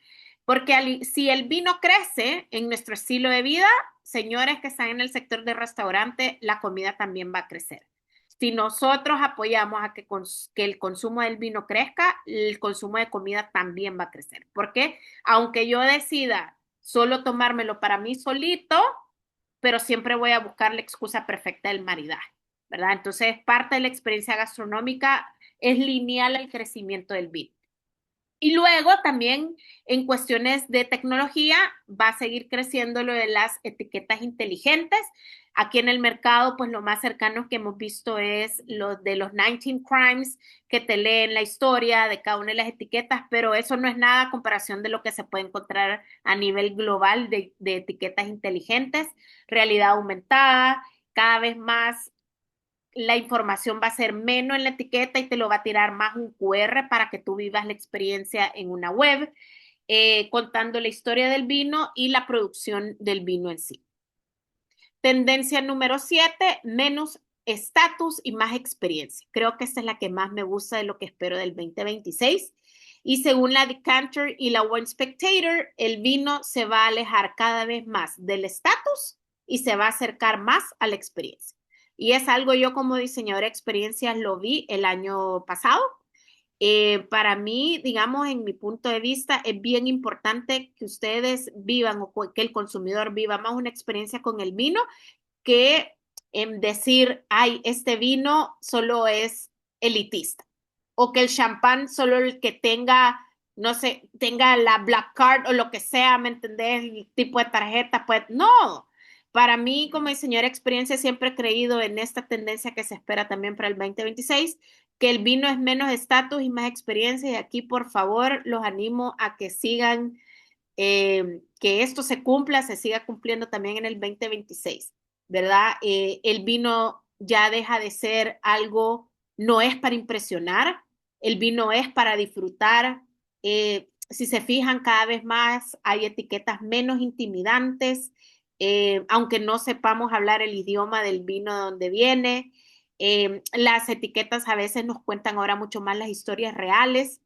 Porque si el vino crece en nuestro estilo de vida, señores que están en el sector de restaurante, la comida también va a crecer. Si nosotros apoyamos a que el consumo del vino crezca, el consumo de comida también va a crecer. Porque aunque yo decida solo tomármelo para mí solito, pero siempre voy a buscar la excusa perfecta del maridaje, ¿verdad? Entonces, parte de la experiencia gastronómica es lineal al crecimiento del vino. Y luego también en cuestiones de tecnología va a seguir creciendo lo de las etiquetas inteligentes. Aquí en el mercado, pues lo más cercano que hemos visto es lo de los 19 Crimes, que te leen la historia de cada una de las etiquetas, pero eso no es nada a comparación de lo que se puede encontrar a nivel global de etiquetas inteligentes, realidad aumentada, cada vez más la información va a ser menos en la etiqueta y te lo va a tirar más un QR para que tú vivas la experiencia en una web, contando la historia del vino y la producción del vino en sí. Tendencia número 7, menos estatus y más experiencia. Creo que esta es la que más me gusta de lo que espero del 2026. Y según la Decanter y la Wine Spectator, el vino se va a alejar cada vez más del estatus y se va a acercar más a la experiencia. Y es algo yo como diseñadora de experiencias lo vi el año pasado. Para mí, digamos, en mi punto de vista, es bien importante que ustedes vivan o que el consumidor viva más una experiencia con el vino que en decir, ay, este vino solo es elitista o que el champán solo el que tenga, no sé, tenga la Black Card o lo que sea, ¿me entendés? El tipo de tarjeta, pues no. Para mí, como diseñadora de experiencia, siempre he creído en esta tendencia que se espera también para el 2026, que el vino es menos estatus y más experiencia. Y aquí, por favor, los animo a que sigan, que esto se cumpla, se siga cumpliendo también en el 2026, ¿verdad? El vino ya deja de ser algo, no es para impresionar, el vino es para disfrutar. Si se fijan, cada vez más hay etiquetas menos intimidantes, aunque no sepamos hablar el idioma del vino de donde viene. Las etiquetas a veces nos cuentan ahora mucho más las historias reales.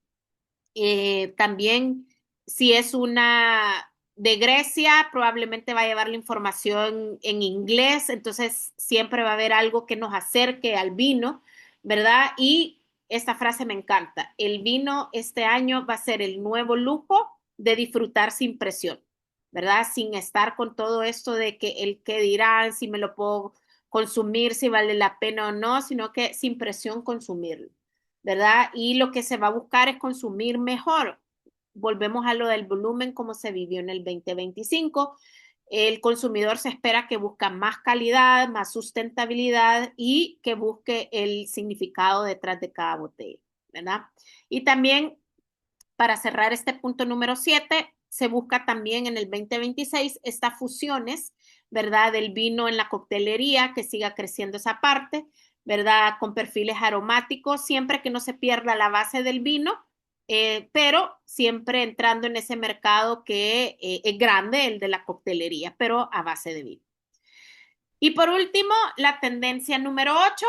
También, si es una de Grecia, probablemente va a llevar la información en inglés, entonces siempre va a haber algo que nos acerque al vino, ¿verdad? Y esta frase me encanta: el vino este año va a ser el nuevo lujo de disfrutar sin presión, ¿verdad? Sin estar con todo esto de que el que dirán, si me lo puedo consumir, si vale la pena o no, sino que sin presión consumirlo, ¿verdad? Y lo que se va a buscar es consumir mejor. Volvemos a lo del volumen como se vivió en el 2025. El consumidor se espera que busque más calidad, más sustentabilidad y que busque el significado detrás de cada botella, ¿verdad? Y también, para cerrar este punto número 7, se busca también en el 2026 estas fusiones, ¿verdad? Del vino en la coctelería, que siga creciendo esa parte, ¿verdad? Con perfiles aromáticos, siempre que no se pierda la base del vino, pero siempre entrando en ese mercado que es grande, el de la coctelería, pero a base de vino. Y por último, la tendencia número 8,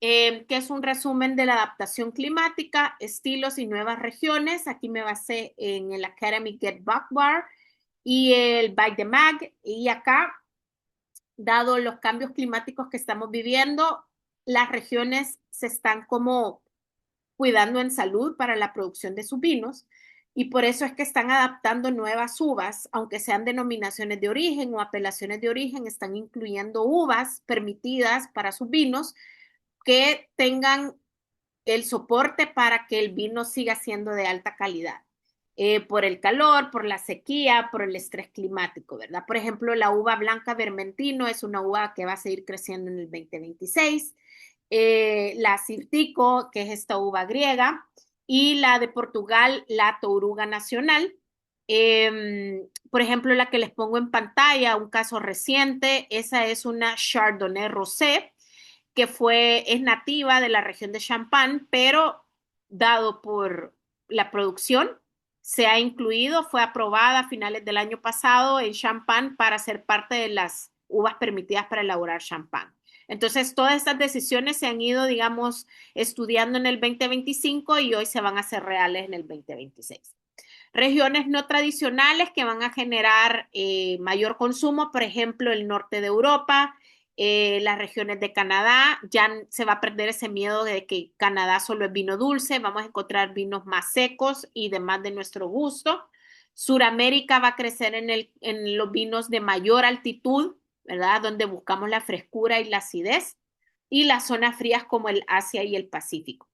que es un resumen de la adaptación climática, estilos y nuevas regiones. Aquí me basé en el Academy Get Back Bar y el By the Mag. Y acá, dado los cambios climáticos que estamos viviendo, las regiones se están como cuidando en salud para la producción de sus vinos, y por eso es que están adaptando nuevas uvas, aunque sean denominaciones de origen o apelaciones de origen, están incluyendo uvas permitidas para sus vinos que tengan el soporte para que el vino siga siendo de alta calidad. Por el calor, por la sequía, por el estrés climático, ¿verdad? Por ejemplo, la uva blanca Vermentino es una uva que va a seguir creciendo en el 2026. La Cirtico, que es esta uva griega, y la de Portugal, la Touruga Nacional. Por ejemplo, la que les pongo en pantalla, un caso reciente, esa es una Chardonnay Rosé, que es nativa de la región de Champagne, pero dado por la producción, se ha incluido, fue aprobada a finales del año pasado en Champagne para ser parte de las uvas permitidas para elaborar champán. Entonces, todas estas decisiones se han ido, digamos, estudiando en el 2025 y hoy se van a hacer reales en el 2026. Regiones no tradicionales que van a generar mayor consumo, por ejemplo, el norte de Europa, las regiones de Canadá, ya se va a perder ese miedo de que Canadá solo es vino dulce, vamos a encontrar vinos más secos y de más de nuestro gusto. Suramérica va a crecer en los vinos de mayor altitud, ¿verdad? Donde buscamos la frescura y la acidez, y las zonas frías como el Asia y el Pacífico.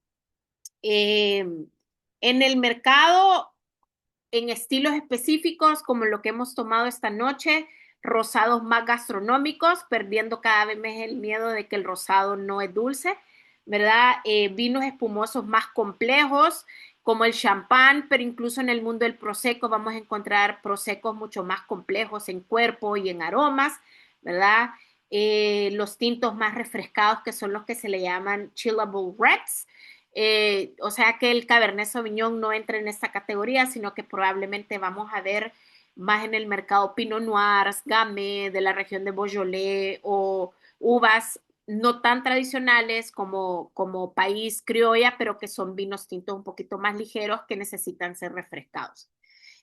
En el mercado, en estilos específicos como lo que hemos tomado esta noche, rosados más gastronómicos, perdiendo cada vez más el miedo de que el rosado no es dulce, ¿verdad? Vinos espumosos más complejos, como el champán, pero incluso en el mundo del prosecco vamos a encontrar prosecos mucho más complejos en cuerpo y en aromas, ¿verdad? Los tintos más refrescados, que son los que se le llaman chillable reds. O sea que el Cabernet Sauvignon no entra en esta categoría, sino que probablemente vamos a ver más en el mercado Pinot Noirs, Gamay, de la región de Beaujolais, o uvas no tan tradicionales como país criolla, pero que son vinos tintos un poquito más ligeros que necesitan ser refrescados.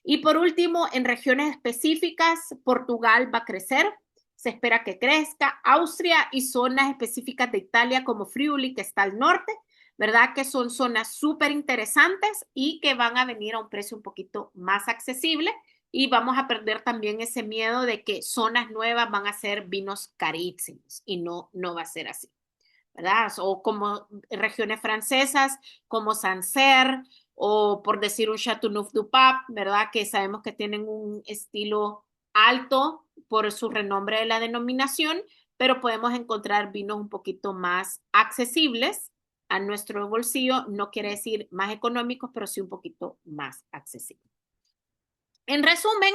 Y por último, en regiones específicas, Portugal va a crecer, se espera que crezca, Austria y zonas específicas de Italia como Friuli, que está al norte, ¿verdad? Que son zonas súper interesantes y que van a venir a un precio un poquito más accesible, y vamos a perder también ese miedo de que zonas nuevas van a ser vinos carísimos, y no va a ser así, ¿verdad? O como regiones francesas como Sancerre, o por decir un Châteauneuf-du-Pape, ¿verdad? Que sabemos que tienen un estilo alto por su renombre de la denominación, pero podemos encontrar vinos un poquito más accesibles a nuestro bolsillo. No quiere decir más económicos, pero sí un poquito más accesibles. En resumen,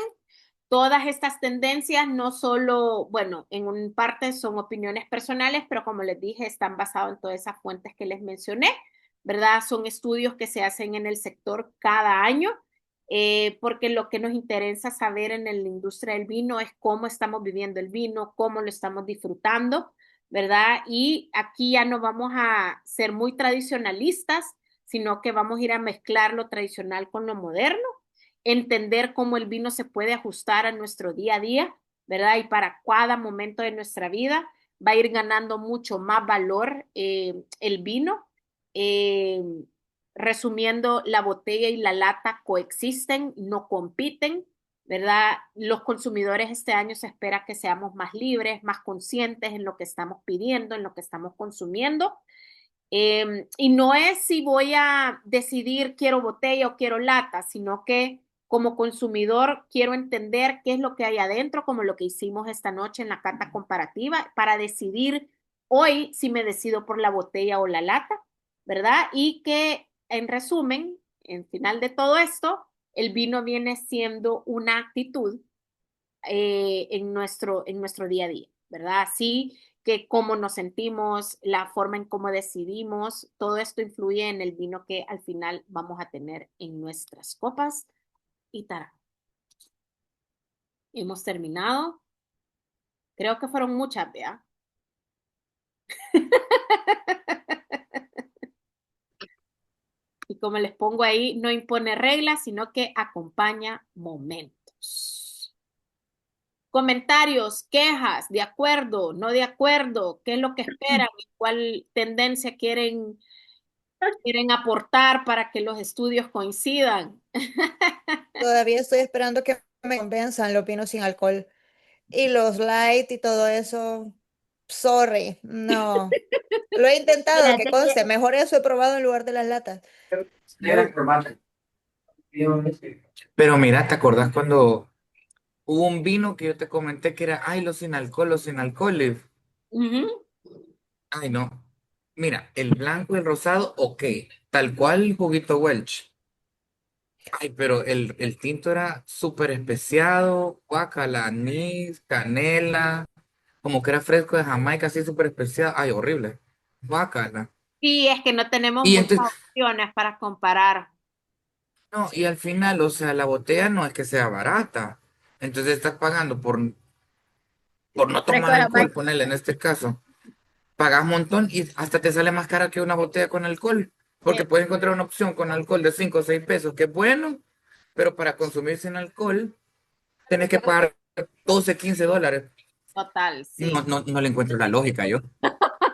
todas estas tendencias no solo, bueno, en un parte son opiniones personales, pero como les dije, están basados en todas esas fuentes que les mencioné, ¿verdad? Son estudios que se hacen en el sector cada año, porque lo que nos interesa saber en la industria del vino es cómo estamos viviendo el vino, cómo lo estamos disfrutando, ¿verdad? Y aquí ya no vamos a ser muy tradicionalistas, sino que vamos a ir a mezclar lo tradicional con lo moderno, entender cómo el vino se puede ajustar a nuestro día a día, ¿verdad? Y para cada momento de nuestra vida va a ir ganando mucho más valor el vino. Eh, Resumiendo, la botella y la lata coexisten, no compiten, ¿verdad? Los consumidores este año se espera que seamos más libres, más conscientes en lo que estamos pidiendo, en lo que estamos consumiendo. Y no es si voy a decidir quiero botella o quiero lata, sino que como consumidor quiero entender qué es lo que hay adentro, como lo que hicimos esta noche en la cata comparativa, para decidir hoy si me decido por la botella o la lata, ¿verdad? Y que en resumen, en final de todo esto, el vino viene siendo una actitud en nuestro día a día, ¿verdad? Así que cómo nos sentimos, la forma en cómo decidimos, todo esto influye en el vino que al final vamos a tener en nuestras copas y tará. Hemos terminado. Creo que fueron muchas, ¿vea? Y como les pongo ahí, no impone reglas, sino que acompaña momentos. Comentarios, quejas, de acuerdo, no de acuerdo, qué es lo que esperan, cuál tendencia quieren aportar para que los estudios coincidan. Todavía estoy esperando que me convenzan los vinos sin alcohol. Y los light y todo eso, sorry, no. Lo he intentado, que Fíjate que, conste, mejor eso he probado en lugar de las latas. Pero mira, ¿te acordás cuando hubo un vino que yo te comenté que era, ay, los sin alcohol? Ujú. Ay, no. Mira, el blanco y el rosado, ok. Tal cual el juguito Welch. Ay, pero el tinto era súper especiado, guacala, anís, canela, como que era fresco de Jamaica, así súper especiado. Ay, horrible. Guacala. Sí, es que no tenemos Y muchas entonces, opciones para comparar. no, y al final, o sea, la botella no es que sea barata. Entonces estás pagando por no fresco tomar de alcohol, Jamaica. ponerle en este caso. Pagas un montón y hasta te sale más cara que una botella con alcohol. Porque Sí, puedes encontrar una opción con alcohol de 5 o 6 pesos, que es bueno, pero para consumir sin alcohol, tenés que pagar 12 15 dólares. total, No, sí. no, no le encuentro la lógica yo.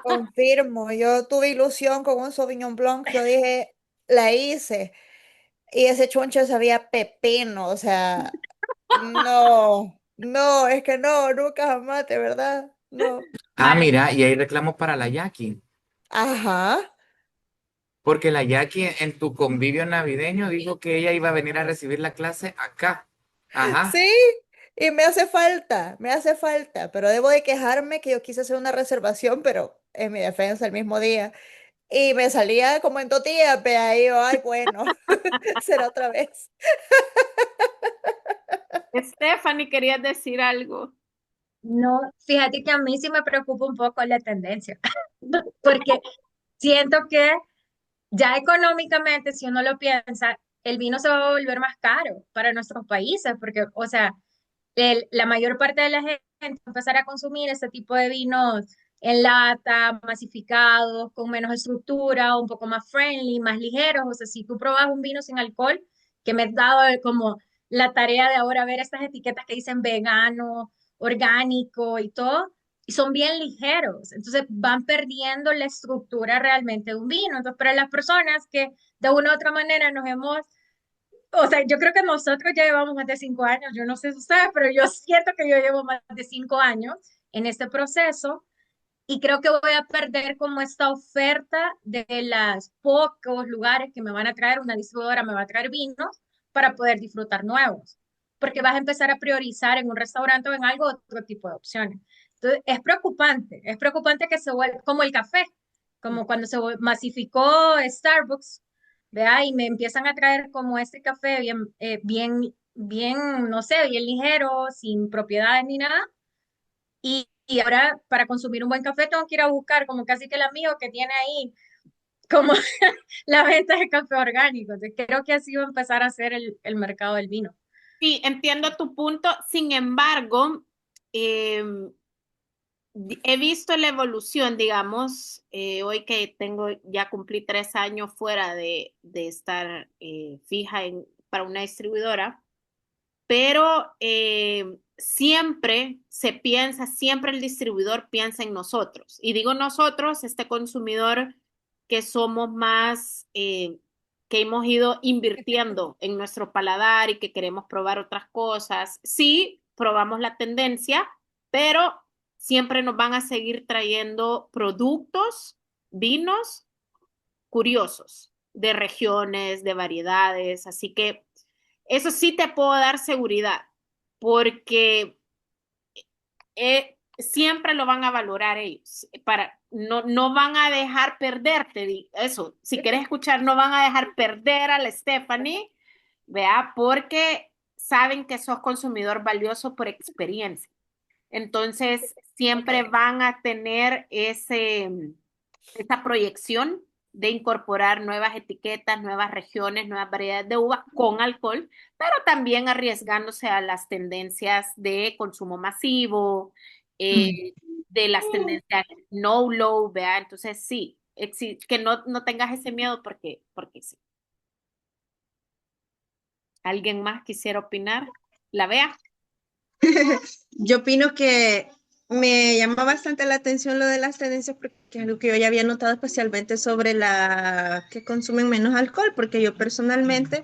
Confirmo, yo tuve ilusión con un Sauvignon Blanc, yo dije, la hice, y ese chonche sabía a pepino, o sea, no, no, es que no, nunca jamás, de verdad, no. Ah, Vale, mira, y hay reclamos para la Jackie. Ajá, Porque la Jackie en tu convivio navideño dijo que ella iba a venir a recibir la clase acá. Ajá. sí, y me hace falta, pero debo de quejarme que yo quise hacer una reservación, pero en mi defensa el mismo día. Y me salía como en tortilla, pero ahí yo, ay, bueno, será otra vez. Stephanie, querías decir algo. No, fíjate que a mí sí me preocupa un poco la tendencia, porque siento que ya económicamente, si uno lo piensa, el vino se va a volver más caro para nuestros países, porque, o sea, la mayor parte de la gente va a empezar a consumir este tipo de vinos en lata, masificados, con menos estructura, un poco más friendly, más ligeros. O sea, si tú probas un vino sin alcohol, que me he dado como la tarea de ahora ver estas etiquetas que dicen vegano, orgánico y todo, y son bien ligeros. Entonces van perdiendo la estructura realmente de un vino. Entonces, para las personas que de una u otra manera nos hemos, o sea, yo creo que nosotros ya llevamos más de 5 años, yo no sé si ustedes, pero yo siento que yo llevo más de 5 años en este proceso y creo que voy a perder como esta oferta de los pocos lugares que me van a traer, una distribuidora me va a traer vinos para poder disfrutar nuevos. porque vas a empezar a priorizar en un restaurante o en algo otro tipo de opciones. Entonces, es preocupante que se vuelva como el café, como cuando masificó Starbucks, vea, y me empiezan a traer como este café bien, no sé, bien ligero, sin propiedades ni nada. Y ahora para consumir un buen café tengo que ir a buscar como casi que el amigo que tiene ahí como la venta de café orgánico. Entonces, creo que así va a empezar a ser el mercado del vino. Sí, entiendo tu punto. Sin embargo, eh, he visto la evolución, digamos, hoy que tengo, ya cumplí 3 años fuera de estar fija para una distribuidora, pero siempre se piensa, siempre el distribuidor piensa en nosotros. Y digo nosotros, este consumidor que somos más, que hemos ido invirtiendo en nuestro paladar y que queremos probar otras cosas. Sí, probamos la tendencia, pero siempre nos van a seguir trayendo productos, vinos curiosos, de regiones, de variedades. Así que eso sí te puedo dar seguridad, porque siempre lo van a valorar ellos. No van a dejar perderte, eso, si quieres escuchar, no van a dejar perder a la Stephanie, vea, porque saben que sos consumidor valioso por experiencia. Entonces, siempre van a tener esa proyección de incorporar nuevas etiquetas, nuevas regiones, nuevas variedades de uva con alcohol, pero también arriesgándose a las tendencias de consumo masivo, de las tendencias no low, ¿vea? Entonces sí, que no tengas ese miedo porque sí. ¿Alguien más quisiera opinar? ¿La vea? Yo opino que me llama bastante la atención lo de las tendencias porque es algo que yo ya había notado especialmente sobre la que consumen menos alcohol, porque yo personalmente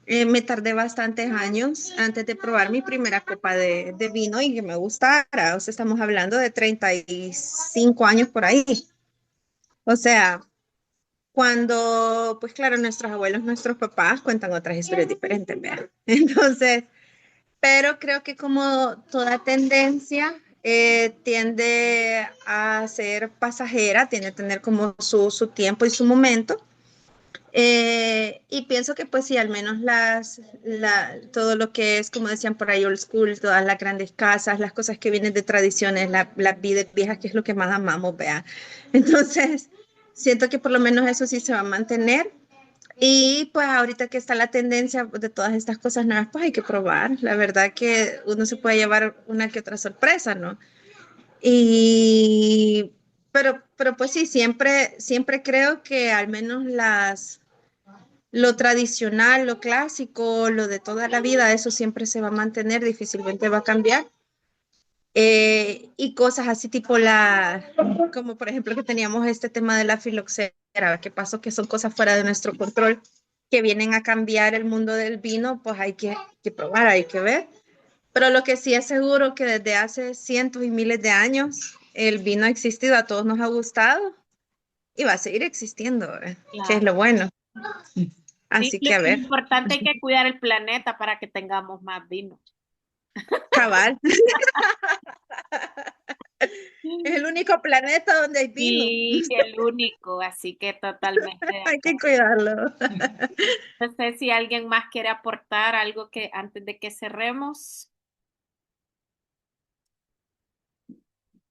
me tardé bastantes años antes de probar mi primera copa de vino y que me gustara. O sea, estamos hablando de 35 años por ahí. O sea, cuando, pues claro, nuestros abuelos, nuestros papás cuentan otras historias diferentes, ¿verdad? Entonces, pero creo que como toda tendencia tiende a ser pasajera, tiende a tener como su tiempo y su momento. Y pienso que pues sí, al menos todo lo que es, como decían por ahí, old school, todas las grandes casas, las cosas que vienen de tradiciones, las vidas viejas, que es lo que más amamos, vea. Entonces, siento que por lo menos eso sí se va a mantener. Y pues ahorita que está la tendencia de todas estas cosas nuevas, pues hay que probar. La verdad que uno se puede llevar una que otra sorpresa, ¿no? Y, pero pues sí, siempre creo que al menos lo tradicional, lo clásico, lo de toda la vida, eso siempre se va a mantener, difícilmente va a cambiar. Y cosas así tipo como por ejemplo que teníamos este tema de la filoxera, que pasó que son cosas fuera de nuestro control, que vienen a cambiar el mundo del vino, pues hay que probar, hay que ver. Pero lo que sí es seguro que desde hace cientos y miles de años el vino ha existido, a todos nos ha gustado y va a seguir existiendo, que es Claro. lo bueno. Sí, Así lo que a ver, importante es que cuidar el planeta para que tengamos más vino. cabal. Es el único planeta donde hay vino. Sí, el único, así que totalmente de Hay que acuerdo. cuidarlo. No sé si alguien más quiere aportar algo que antes de que cerremos,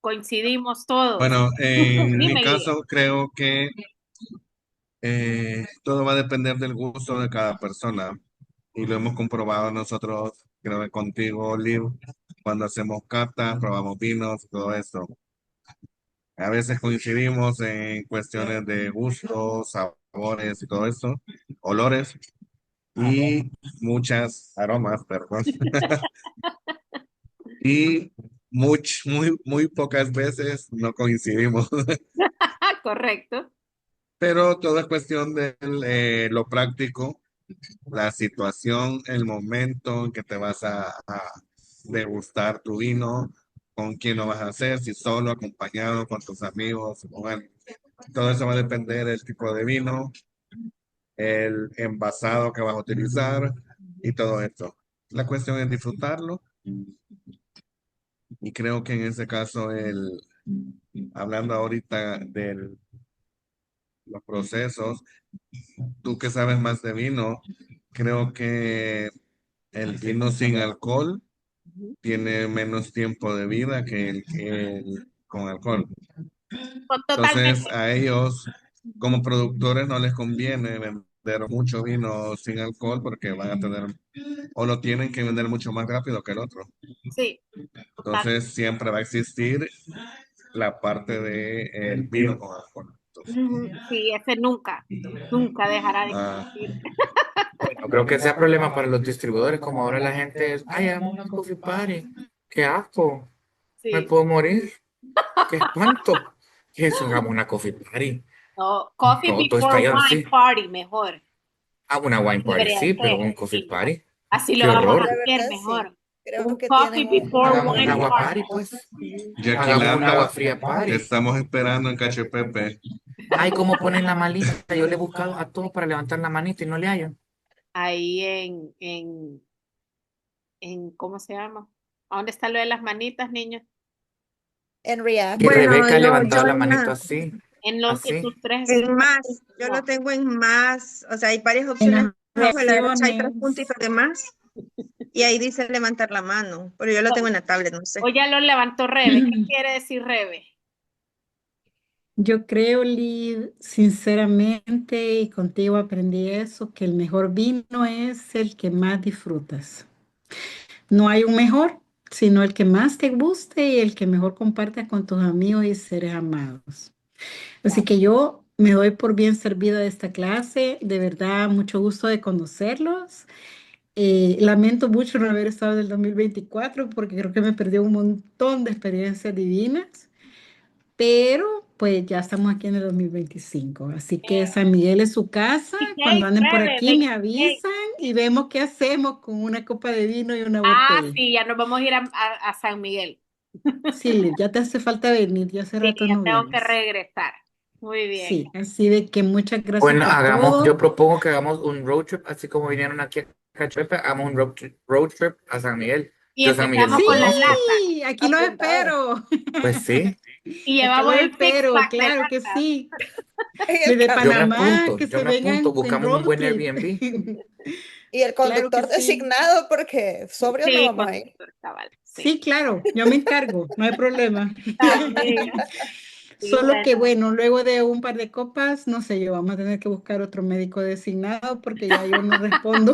coincidimos todos. Bueno, en mi Dime, Guille. caso creo que todo va a depender del gusto de cada persona y lo hemos comprobado nosotros, creo que contigo, Liv, cuando hacemos catas, probamos vinos y todo eso. A veces coincidimos en cuestiones de gustos, sabores y todo eso, olores y muchas aromas, perdón. Y muy pocas veces no coincidimos. Correcto. Pero todo es cuestión de lo práctico, la situación, el momento en que te vas a degustar tu vino, con quién lo vas a hacer, si solo, acompañado, con tus amigos, con alguien. Todo eso va a depender del tipo de vino, el envasado que vas a utilizar y todo esto. la cuestión es disfrutarlo y creo que en ese caso, hablando ahorita de los procesos, tú que sabes más de vino, creo que el vino sin alcohol tiene menos tiempo de vida que el con alcohol. Entonces, Totalmente. a ellos, como productores, no les conviene vender mucho vino sin alcohol porque van a tener, o lo tienen que vender mucho más rápido que el otro. Sí, total. Entonces, siempre va a existir la parte de el vino con alcohol. Entonces, Sí, ese nunca, nunca dejará de ah, existir. No creo que sea problema para los distribuidores, como ahora la gente es, ay, hagamos una coffee party. Qué asco, me Sí. puedo morir, qué espanto. ¿Qué es eso? Hagamos una coffee party. No, coffee Todo está before ya wine así. party, mejor. Ah, una wine party, Debería sí, pero ser, un coffee sí. party. Así lo Qué vamos a horror. La hacer verdad, sí. mejor. Creo Un que coffee tienen before Hagamos un wine agua party. party, pues. y aquí, Hagamos un agua Lana, fría te party. estamos esperando en Cachepepe. Ay, ¿cómo ponen la malita? Yo le he buscado a todos para levantar la manita y no le hallo. Ahí ¿cómo se llama? ¿A dónde está lo de las manitas, niños? En React. Que Bueno, Rebeca ha yo levantado la en manito así, En así. tus tres. más, yo lo tengo en más, o sea, hay varias En opciones. las Abajo de la derecha hay tres reacciones. puntitos de más y ahí dice levantar la mano, pero yo lo tengo en la tablet, no sé. O ya lo levantó Rebe. ¿Qué quiere decir Rebe? Yo creo, Liv, sinceramente, y contigo aprendí eso, que el mejor vino es el que más disfrutas. No hay un mejor, sino el que más te guste y el que mejor compartas con tus amigos y seres amados. Así que yo me doy por bien servida de esta clase. De verdad, mucho gusto de conocerlos. Lamento mucho no haber estado en el 2024 porque creo que me perdí un montón de experiencias divinas. Pero pues ya estamos aquí en el 2025, así que San Miguel es su casa. Cuando anden por Rebe, aquí me avisan y vemos qué hacemos con una copa de vino y una botella. Sí, ya nos vamos a ir a San Miguel. Sí, Liv, ya te hace falta venir, ya hace Sí, rato ya no tengo que vienes. regresar. Muy bien. Sí, así de que muchas gracias Bueno, por todo. yo propongo que hagamos un road trip, así como vinieron aquí a Cachuepa, hagamos un road trip a San Miguel. Y Yo San Miguel empezamos no con las conozco. latas. Sí, aquí los Apuntado. espero. Pues sí, Y Aquí llevamos los el six espero, pack de claro que latas. sí. En el Desde camión. Panamá, que yo se me apunto, vengan en buscamos un road buen trip. Airbnb. Y el Claro que conductor sí. designado porque sobrio no Sí, vamos a ir. conductor, cabal. Sí. Sí, claro, yo me encargo, no hay problema. Amiga. Sí, Solo que bueno. bueno, luego de un par de copas, no sé, yo vamos a tener que buscar otro médico designado porque ya yo no respondo.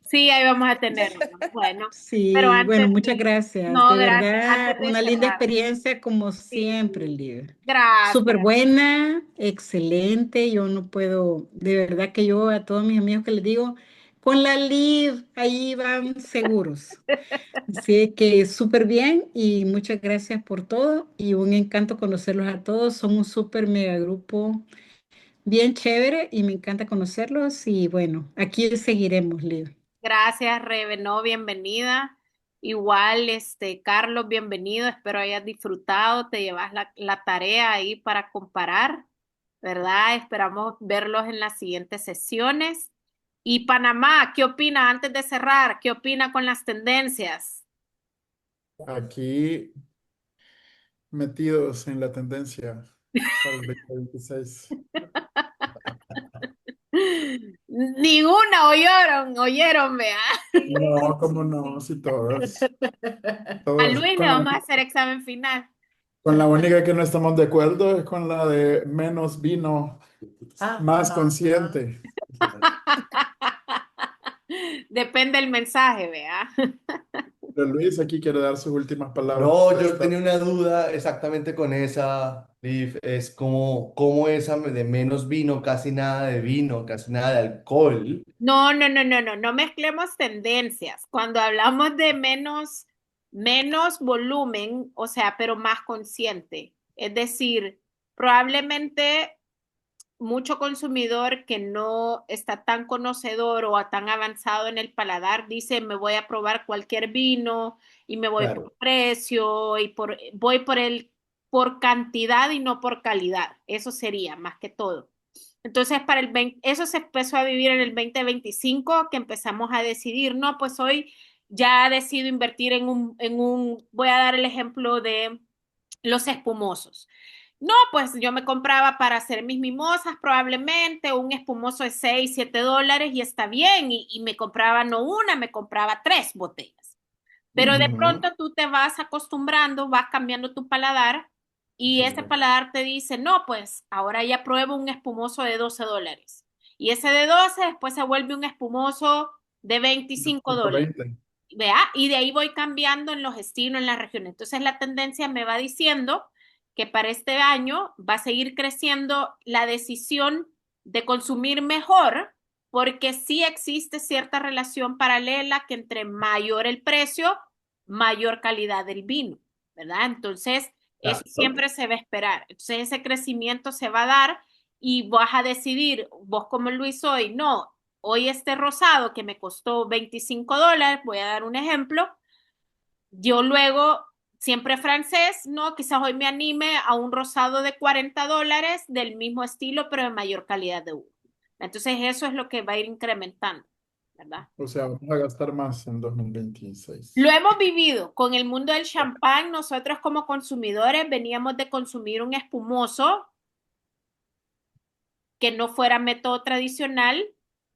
Sí, ahí vamos a tener uno. Bueno, pero Sí, bueno, muchas sí. gracias. No, De gracias. verdad, Antes de una linda cerrar. experiencia como Sí, siempre, Liv. Súper gracias. buena, excelente. Yo no puedo, de verdad que yo a todos mis amigos que les digo, con la Liv, ahí van seguros. Así que súper bien y muchas gracias por todo y un encanto conocerlos a todos. Son un súper mega grupo bien chévere y me encanta conocerlos y bueno, aquí seguiremos, Liv. Gracias, Rebe. No, bienvenida. Igual, Carlos, bienvenido. Espero hayas disfrutado. Te llevas la tarea ahí para comparar, ¿verdad? Esperamos verlos en las siguientes sesiones. Y Panamá, ¿qué opina antes de cerrar? ¿Qué opina con las tendencias? Aquí metidos en la tendencia para el 2026. Ninguna oyeron, vea. No, cómo no, si todos, A todos. Luis le vamos a hacer examen final. Con la única que no estamos de acuerdo es con la de menos vino, más consciente. Depende del mensaje, vea. Pero Luis aquí quiere dar sus últimas palabras. No, yo tenía una duda exactamente con esa, Liv, es como esa de menos vino, casi nada de vino, casi nada de alcohol. No mezclemos tendencias. Cuando hablamos de menos volumen, o sea, pero más consciente. Es decir, probablemente mucho consumidor que no está tan conocedor o tan avanzado en el paladar dice, me voy a probar cualquier vino y me voy Claro. por precio y voy por cantidad y no por calidad. Eso sería más que todo. Entonces, eso se empezó a vivir en el 2025, que empezamos a decidir, no, pues hoy ya decido invertir voy a dar el ejemplo de los espumosos. No, pues yo me compraba para hacer mis mimosas probablemente un espumoso de 6, $7 y está bien, y me compraba no una, me compraba 3 botellas. Pero de pronto tú te vas acostumbrando, vas cambiando tu paladar y ese paladar te dice, no, pues ahora ya pruebo un espumoso de $12. Y ese de 12 después se vuelve un espumoso de $25. 120. ¿Vea? Y de ahí voy cambiando en los estilos, en las regiones. Entonces la tendencia me va diciendo que para este año va a seguir creciendo la decisión de consumir mejor, porque sí existe cierta relación paralela que entre mayor el precio, mayor calidad del vino, ¿verdad? Entonces, eso siempre se va a esperar. Entonces, ese crecimiento se va a dar y vas a decidir, vos como Luis hoy, no, hoy este rosado que me costó $25, voy a dar un ejemplo, yo luego, siempre francés, no, quizás hoy me anime a un rosado de $40 del mismo estilo, pero de mayor calidad de uva. Entonces eso es lo que va a ir incrementando, ¿verdad? O sea, vamos a gastar más en 2026. Lo hemos vivido con el mundo del champán. Nosotros como consumidores veníamos de consumir un espumoso que no fuera método tradicional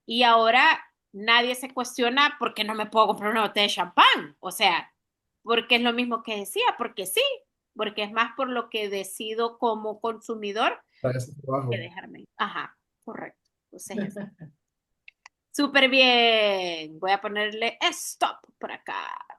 y ahora nadie se cuestiona por qué no me puedo comprar una botella de champán. O sea, porque es lo mismo que decía, porque sí, porque es más por lo que decido como consumidor Para ese que trabajo. dejarme. Ajá, correcto. Entonces, súper bien. Voy a ponerle stop por acá.